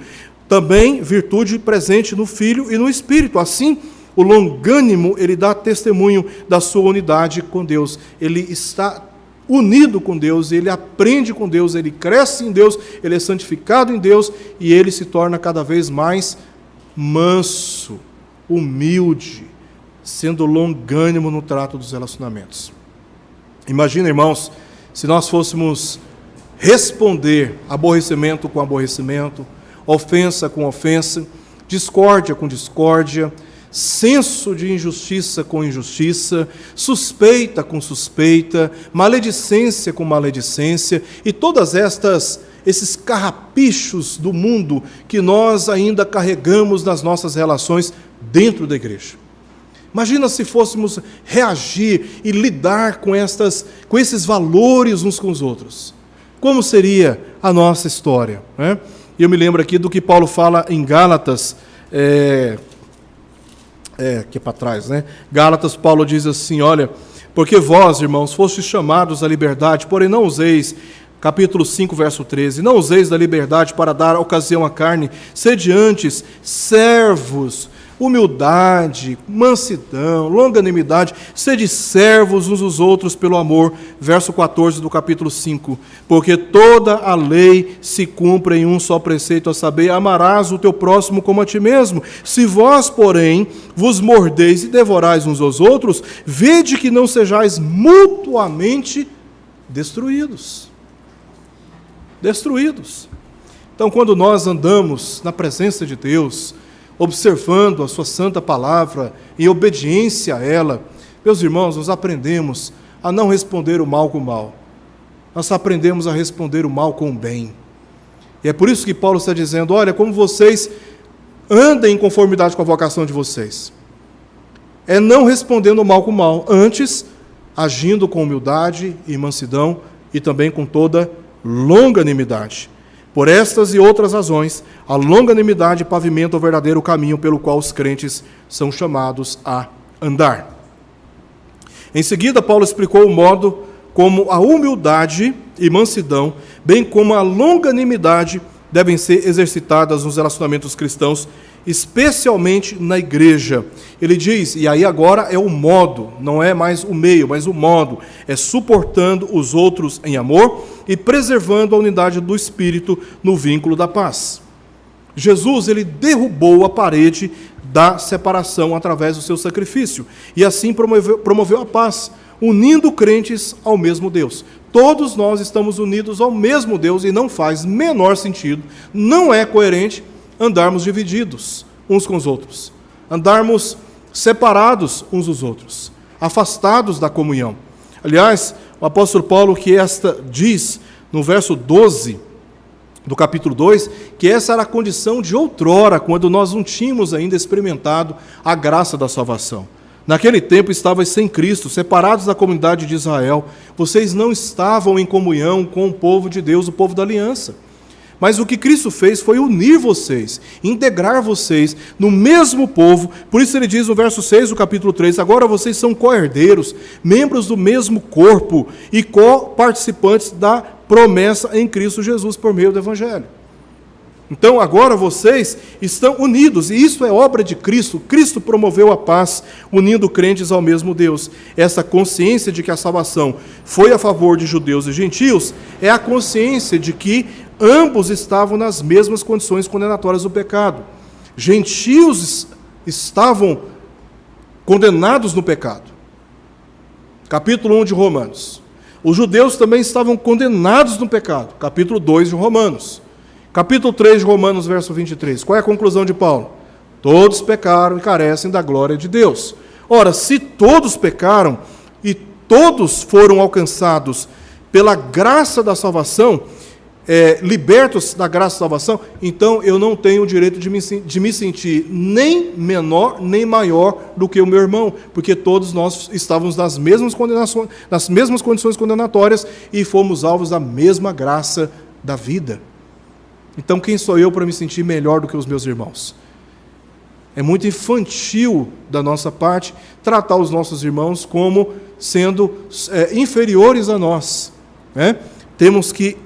Também virtude presente no Filho e no Espírito. Assim, o longânimo, ele dá testemunho da sua unidade com Deus. Ele está unido com Deus, ele aprende com Deus, ele cresce em Deus, ele é santificado em Deus e ele se torna cada vez mais manso, humilde, sendo longânimo no trato dos relacionamentos. Imagina, irmãos, se nós fôssemos responder aborrecimento com aborrecimento, ofensa com ofensa, discórdia com discórdia, senso de injustiça com injustiça, suspeita com suspeita, maledicência com maledicência, e todas esses carrapichos do mundo que nós ainda carregamos nas nossas relações dentro da igreja. Imagina se fôssemos reagir e lidar com esses valores uns com os outros. Como seria a nossa história, né? E eu me lembro aqui do que Paulo fala em Gálatas, aqui para trás, né? Gálatas, Paulo diz assim, olha, porque vós, irmãos, fostes chamados à liberdade, porém não useis, capítulo 5, verso 13, não useis da liberdade para dar ocasião à carne, sede antes servos, humildade, mansidão, longanimidade, sede servos uns dos outros pelo amor, verso 14 do capítulo 5, porque toda a lei se cumpre em um só preceito, a saber, amarás o teu próximo como a ti mesmo. Se vós, porém, vos mordeis e devorais uns aos outros, vede que não sejais mutuamente destruídos. Destruídos. Então, quando nós andamos na presença de Deus, observando a sua santa palavra, em obediência a ela, meus irmãos, nós aprendemos a não responder o mal com o mal. Nós aprendemos a responder o mal com o bem. E é por isso que Paulo está dizendo, olha, como vocês andem em conformidade com a vocação de vocês. É não respondendo o mal com o mal, antes agindo com humildade e mansidão e também com toda longanimidade. Por estas e outras razões, a longanimidade pavimenta o verdadeiro caminho pelo qual os crentes são chamados a andar. Em seguida, Paulo explicou o modo como a humildade e mansidão, bem como a longanimidade, devem ser exercitadas nos relacionamentos cristãos, especialmente na igreja. Ele diz, e aí agora é o modo, não é mais o meio, mas o modo, é suportando os outros em amor e preservando a unidade do Espírito no vínculo da paz. Jesus, ele derrubou a parede da separação através do seu sacrifício, e assim promoveu a paz, unindo crentes ao mesmo Deus. Todos nós estamos unidos ao mesmo Deus e não faz menor sentido, não é coerente andarmos divididos uns com os outros, andarmos separados uns dos outros, afastados da comunhão. Aliás, o apóstolo Paulo diz no verso 12 do capítulo 2, que essa era a condição de outrora, quando nós não tínhamos ainda experimentado a graça da salvação. Naquele tempo estavais sem Cristo, separados da comunidade de Israel, vocês não estavam em comunhão com o povo de Deus, o povo da aliança. Mas o que Cristo fez foi unir vocês, integrar vocês no mesmo povo. Por isso ele diz no verso 6 do capítulo 3, agora vocês são co-herdeiros, membros do mesmo corpo e co-participantes da promessa em Cristo Jesus por meio do Evangelho. Então agora vocês estão unidos, e isso é obra de Cristo. Cristo promoveu a paz, unindo crentes ao mesmo Deus. Essa consciência de que a salvação foi a favor de judeus e gentios é a consciência de que ambos estavam nas mesmas condições condenatórias do pecado. Gentios estavam condenados no pecado. Capítulo 1 de Romanos. Os judeus também estavam condenados no pecado. Capítulo 2 de Romanos. Capítulo 3 de Romanos, verso 23. Qual é a conclusão de Paulo? Todos pecaram e carecem da glória de Deus. Ora, se todos pecaram e todos foram alcançados pela graça da salvação, libertos da graça e salvação, então eu não tenho o direito de me sentir nem menor, nem maior do que o meu irmão, porque todos nós estávamos nas mesmas condições condenatórias e fomos alvos da mesma graça da vida. Então quem sou eu para me sentir melhor do que os meus irmãos? É muito infantil da nossa parte tratar os nossos irmãos como sendo inferiores a nós, né? Temos que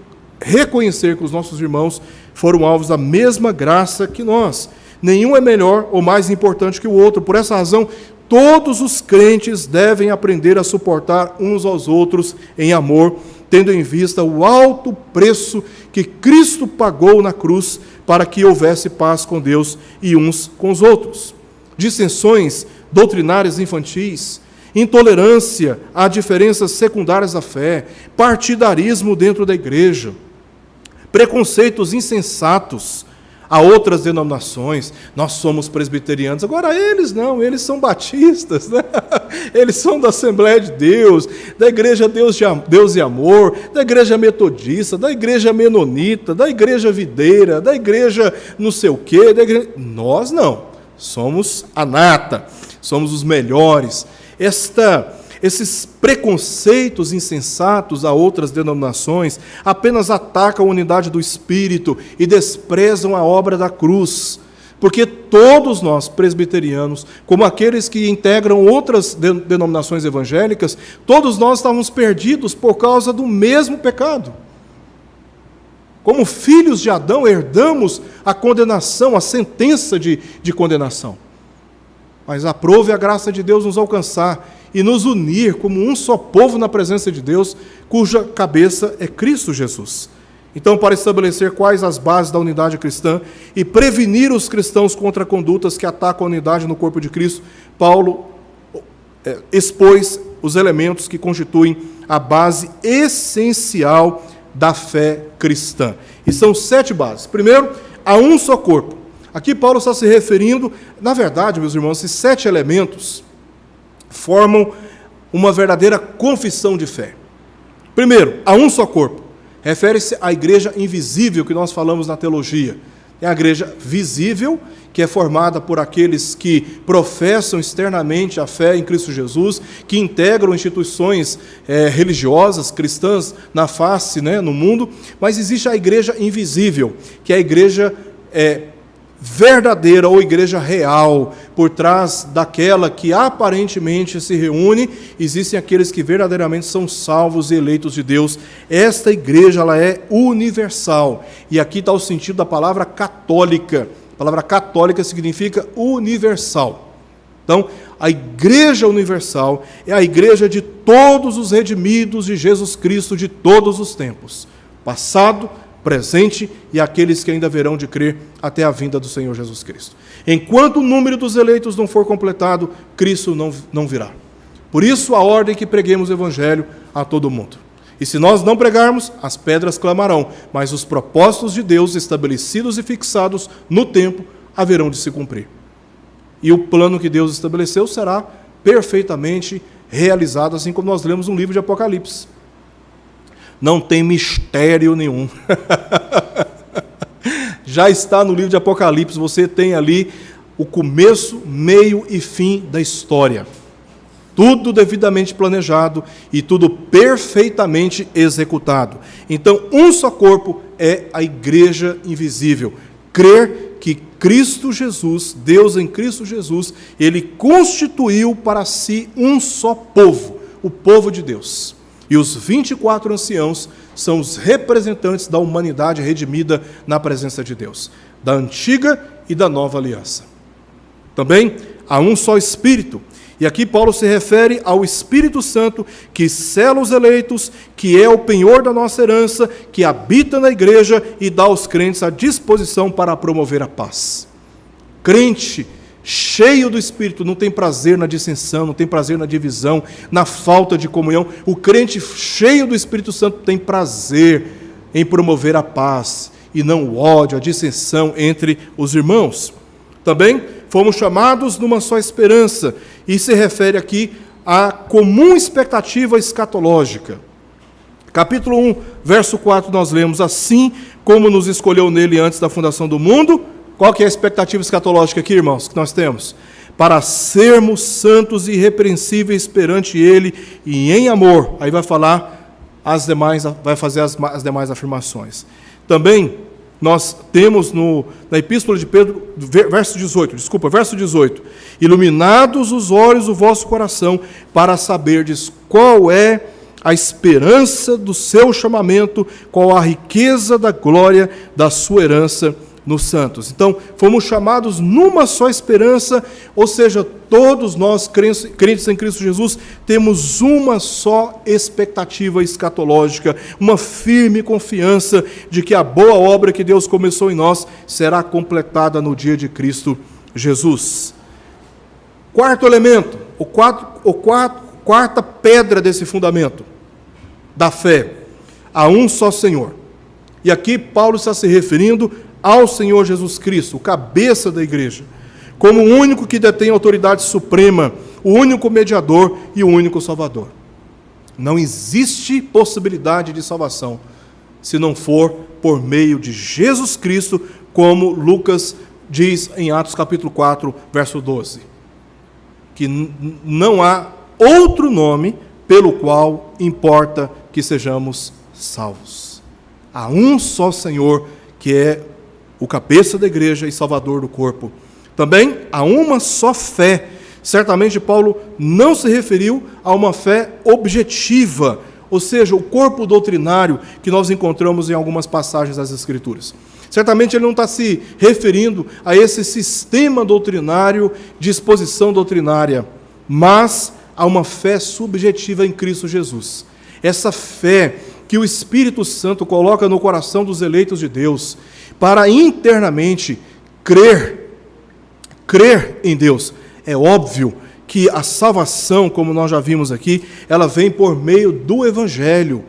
reconhecer que os nossos irmãos foram alvos da mesma graça que nós. Nenhum é melhor ou mais importante que o outro. Por essa razão, todos os crentes devem aprender a suportar uns aos outros em amor, tendo em vista o alto preço que Cristo pagou na cruz para que houvesse paz com Deus e uns com os outros. Dissensões doutrinárias infantis, intolerância a diferenças secundárias da fé, partidarismo dentro da igreja, preconceitos insensatos a outras denominações. Nós somos presbiterianos, agora eles não, eles são batistas, né? Eles são da Assembleia de Deus, da Igreja Deus e Amor, da Igreja Metodista, da Igreja Menonita, da Igreja Videira, da Igreja não sei o quê. Nós não, somos a nata, somos os melhores. Esses preconceitos insensatos a outras denominações apenas atacam a unidade do Espírito e desprezam a obra da cruz, porque todos nós, presbiterianos, como aqueles que integram outras denominações evangélicas, todos nós estávamos perdidos por causa do mesmo pecado. Como filhos de Adão, herdamos a condenação, a sentença de condenação. Mas aprove a graça de Deus nos alcançar e nos unir como um só povo na presença de Deus, cuja cabeça é Cristo Jesus. Então, para estabelecer quais as bases da unidade cristã e prevenir os cristãos contra condutas que atacam a unidade no corpo de Cristo, Paulo expôs os elementos que constituem a base essencial da fé cristã. E são 7 bases. Primeiro, há um só corpo. Aqui Paulo está se referindo, na verdade, meus irmãos, esses 7 elementos formam uma verdadeira confissão de fé. Primeiro, há um só corpo. Refere-se à igreja invisível que nós falamos na teologia. É a igreja visível, que é formada por aqueles que professam externamente a fé em Cristo Jesus, que integram instituições religiosas, cristãs na face, no mundo, mas existe a igreja invisível, que é a igreja verdadeira ou igreja real. Por trás daquela que aparentemente se reúne, existem aqueles que verdadeiramente são salvos e eleitos de Deus. Esta igreja, ela é universal, e aqui está o sentido da palavra católica. A palavra católica significa universal. Então, a igreja universal é a igreja de todos os redimidos de Jesus Cristo de todos os tempos, passado, presente e aqueles que ainda haverão de crer até a vinda do Senhor Jesus Cristo. Enquanto o número dos eleitos não for completado, Cristo não virá. Por isso a ordem que preguemos o Evangelho a todo mundo. E se nós não pregarmos, as pedras clamarão, mas os propósitos de Deus estabelecidos e fixados no tempo haverão de se cumprir. E o plano que Deus estabeleceu será perfeitamente realizado, assim como nós lemos no livro de Apocalipse. Não tem mistério nenhum. Já está no livro de Apocalipse, você tem ali o começo, meio e fim da história. Tudo devidamente planejado e tudo perfeitamente executado. Então, um só corpo é a igreja invisível. Crer que Cristo Jesus, Deus em Cristo Jesus, Ele constituiu para si um só povo, o povo de Deus. E os 24 anciãos são os representantes da humanidade redimida na presença de Deus, da antiga e da nova aliança. Também há um só Espírito, e aqui Paulo se refere ao Espírito Santo que sela os eleitos, que é o penhor da nossa herança, que habita na igreja e dá aos crentes a disposição para promover a paz. Crente cheio do Espírito não tem prazer na dissensão, não tem prazer na divisão, na falta de comunhão. O crente cheio do Espírito Santo tem prazer em promover a paz e não o ódio, a dissensão entre os irmãos. Também fomos chamados numa só esperança, e se refere aqui à comum expectativa escatológica. Capítulo 1, verso 4, nós lemos: assim como nos escolheu nele antes da fundação do mundo. Qual que é a expectativa escatológica aqui, irmãos, que nós temos? Para sermos santos e irrepreensíveis perante ele e em amor. Aí vai falar vai fazer as demais afirmações. Também nós temos na Epístola de Pedro, verso 18, iluminados os olhos do vosso coração, para saberdes qual é a esperança do seu chamamento, qual a riqueza da glória da sua herança nos santos. Então, fomos chamados numa só esperança, ou seja, todos nós, crentes em Cristo Jesus, temos uma só expectativa escatológica, uma firme confiança de que a boa obra que Deus começou em nós será completada no dia de Cristo Jesus. Quarto elemento, quarta pedra desse fundamento da fé: há um só Senhor. E aqui Paulo está se referindo ao Senhor Jesus Cristo, o cabeça da igreja, como o único que detém autoridade suprema, o único mediador e o único salvador. Não existe possibilidade de salvação se não for por meio de Jesus Cristo, como Lucas diz em Atos capítulo 4, verso 12, que não há outro nome pelo qual importa que sejamos salvos. Há um só Senhor, que é o cabeça da igreja e salvador do corpo. Também há uma só fé. Certamente Paulo não se referiu a uma fé objetiva, ou seja, o corpo doutrinário que nós encontramos em algumas passagens das Escrituras. Certamente ele não está se referindo a esse sistema doutrinário de exposição doutrinária, mas a uma fé subjetiva em Cristo Jesus. Essa fé que o Espírito Santo coloca no coração dos eleitos de Deus, para internamente crer em Deus. É óbvio que a salvação, como nós já vimos aqui, ela vem por meio do Evangelho,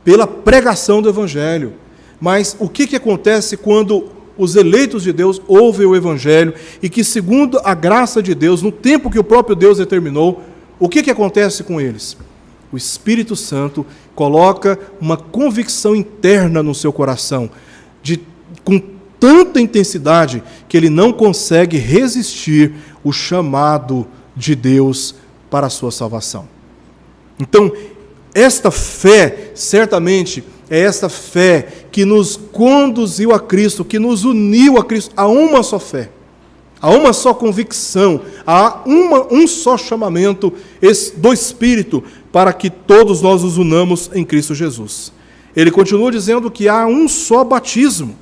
pela pregação do Evangelho. Mas o que acontece quando os eleitos de Deus ouvem o Evangelho e que, segundo a graça de Deus, no tempo que o próprio Deus determinou, o que acontece com eles? O Espírito Santo coloca uma convicção interna no seu coração, com tanta intensidade que ele não consegue resistir o chamado de Deus para a sua salvação. Então, esta fé, certamente, é esta fé que nos conduziu a Cristo, que nos uniu a Cristo, a uma só fé, a uma só convicção, a um só chamamento do Espírito, para que todos nós nos unamos em Cristo Jesus. Ele continua dizendo que há um só batismo.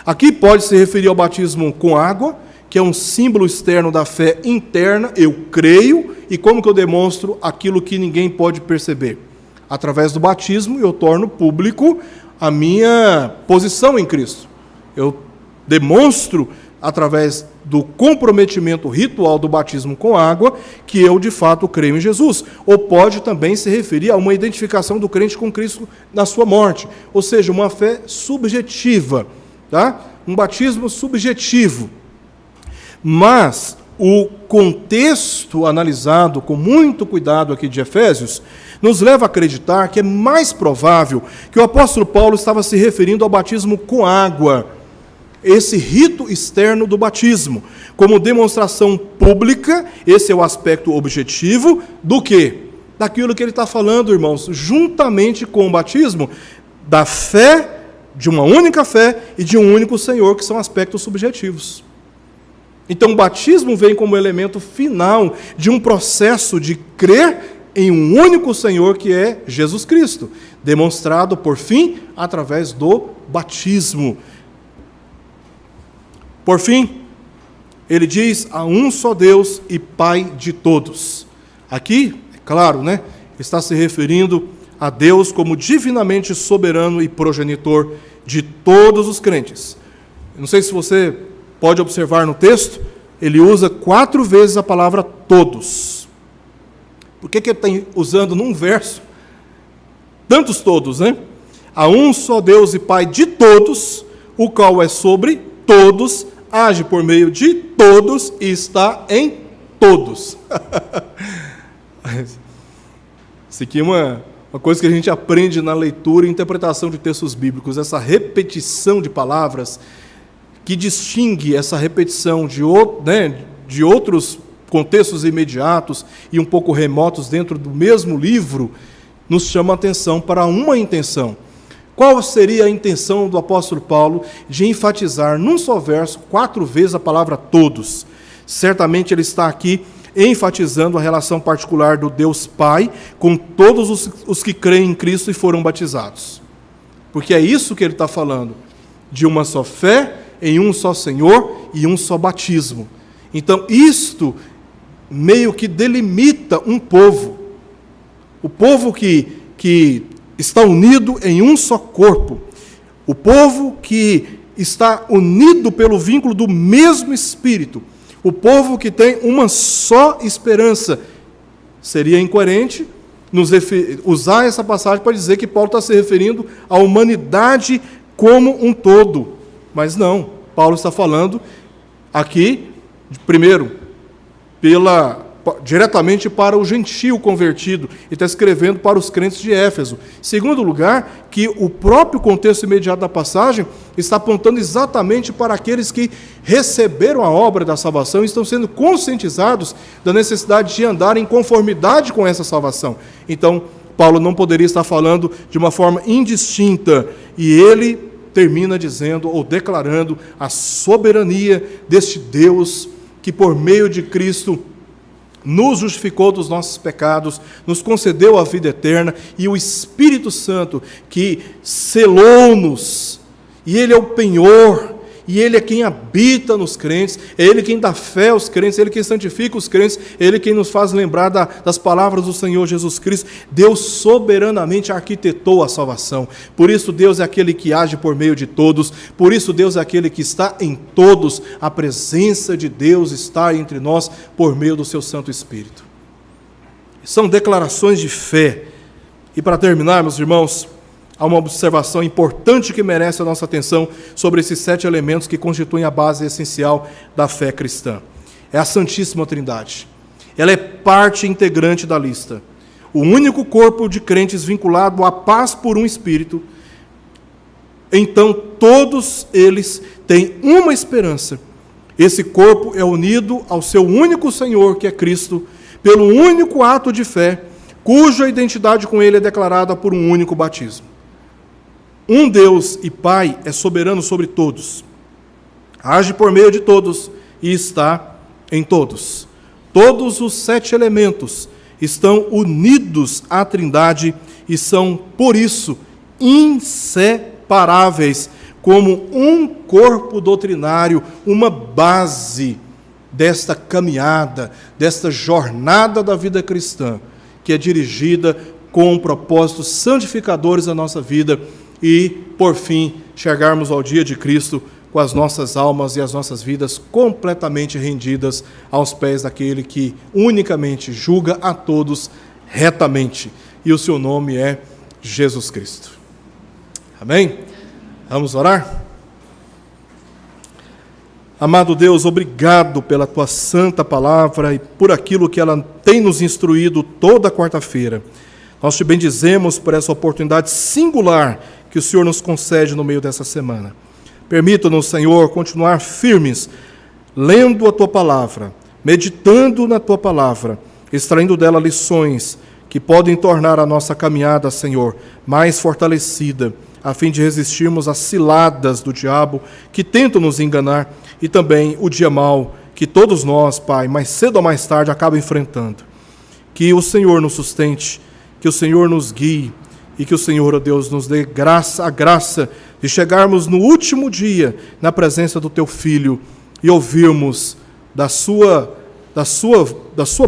Aqui pode se referir ao batismo com água, que é um símbolo externo da fé interna. Eu creio, e como que eu demonstro aquilo que ninguém pode perceber? Através do batismo eu torno público a minha posição em Cristo. Eu demonstro, através do comprometimento ritual do batismo com água, que eu de fato creio em Jesus. Ou pode também se referir a uma identificação do crente com Cristo na sua morte, ou seja, uma fé subjetiva. Tá? Um batismo subjetivo. Mas o contexto analisado com muito cuidado aqui de Efésios nos leva a acreditar que é mais provável que o apóstolo Paulo estava se referindo ao batismo com água, esse rito externo do batismo, como demonstração pública. Esse é o aspecto objetivo do quê? Daquilo que ele está falando, irmãos, juntamente com o batismo, da fé, de uma única fé e de um único Senhor, que são aspectos subjetivos. Então, o batismo vem como elemento final de um processo de crer em um único Senhor, que é Jesus Cristo, demonstrado, por fim, através do batismo. Por fim, ele diz: há um só Deus e Pai de todos. Aqui, é claro, está se referindo a Deus como divinamente soberano e progenitor de todos os crentes. Não sei se você pode observar no texto, ele usa 4 vezes a palavra todos. Por que ele está usando num verso tantos todos, Há um só Deus e Pai de todos, o qual é sobre todos, age por meio de todos e está em todos. Isso aqui é Uma coisa que a gente aprende na leitura e interpretação de textos bíblicos, essa repetição de palavras que distingue essa repetição de outros contextos imediatos e um pouco remotos dentro do mesmo livro, nos chama a atenção para uma intenção. Qual seria a intenção do apóstolo Paulo de enfatizar num só verso 4 vezes a palavra todos? Certamente ele está aqui enfatizando a relação particular do Deus Pai com todos os que creem em Cristo e foram batizados. Porque é isso que ele está falando, de uma só fé, em um só Senhor e um só batismo. Então, isto meio que delimita um povo. O povo que está unido em um só corpo. O povo que está unido pelo vínculo do mesmo Espírito. O povo que tem uma só esperança. Seria incoerente usar essa passagem para dizer que Paulo está se referindo à humanidade como um todo. Mas não, Paulo está falando aqui, primeiro, diretamente para o gentio convertido, e está escrevendo para os crentes de Éfeso. Em segundo lugar, que o próprio contexto imediato da passagem está apontando exatamente para aqueles que receberam a obra da salvação e estão sendo conscientizados da necessidade de andar em conformidade com essa salvação. Então, Paulo não poderia estar falando de uma forma indistinta, e ele termina dizendo ou declarando a soberania deste Deus que, por meio de Cristo, nos justificou dos nossos pecados, nos concedeu a vida eterna, e o Espírito Santo que selou-nos, e Ele é o penhor, e Ele é quem habita nos crentes, é Ele quem dá fé aos crentes, é Ele quem santifica os crentes, é Ele quem nos faz lembrar das palavras do Senhor Jesus Cristo. Deus soberanamente arquitetou a salvação, por isso Deus é aquele que age por meio de todos, por isso Deus é aquele que está em todos, a presença de Deus está entre nós por meio do seu Santo Espírito. São declarações de fé. E para terminar, meus irmãos, há uma observação importante que merece a nossa atenção sobre esses 7 elementos que constituem a base essencial da fé cristã. É a Santíssima Trindade. Ela é parte integrante da lista. O único corpo de crentes vinculado à paz por um Espírito. Então, todos eles têm uma esperança. Esse corpo é unido ao seu único Senhor, que é Cristo, pelo único ato de fé, cuja identidade com Ele é declarada por um único batismo. Um Deus e Pai é soberano sobre todos, age por meio de todos e está em todos. Todos os 7 elementos estão unidos à Trindade e são, por isso, inseparáveis, como um corpo doutrinário, uma base desta caminhada, desta jornada da vida cristã, que é dirigida com propósitos santificadores da nossa vida, e, por fim, chegarmos ao dia de Cristo com as nossas almas e as nossas vidas completamente rendidas aos pés daquele que unicamente julga a todos retamente. E o seu nome é Jesus Cristo. Amém? Vamos orar? Amado Deus, obrigado pela Tua santa palavra e por aquilo que ela tem nos instruído toda quarta-feira. Nós te bendizemos por essa oportunidade singular que o Senhor nos concede no meio dessa semana. Permita-nos, Senhor, continuar firmes, lendo a Tua palavra, meditando na Tua palavra, extraindo dela lições que podem tornar a nossa caminhada, Senhor, mais fortalecida, a fim de resistirmos às ciladas do diabo que tentam nos enganar e também o dia mau que todos nós, Pai, mais cedo ou mais tarde, acabam enfrentando. Que o Senhor nos sustente, que o Senhor nos guie, e que o Senhor, ó Deus, nos dê a graça de chegarmos no último dia na presença do Teu Filho e ouvirmos da sua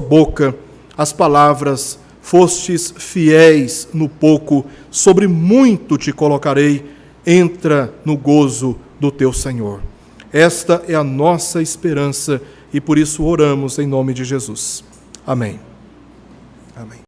boca as palavras: fostes fiéis no pouco, sobre muito te colocarei, entra no gozo do Teu Senhor. Esta é a nossa esperança e por isso oramos em nome de Jesus. Amém. Amém.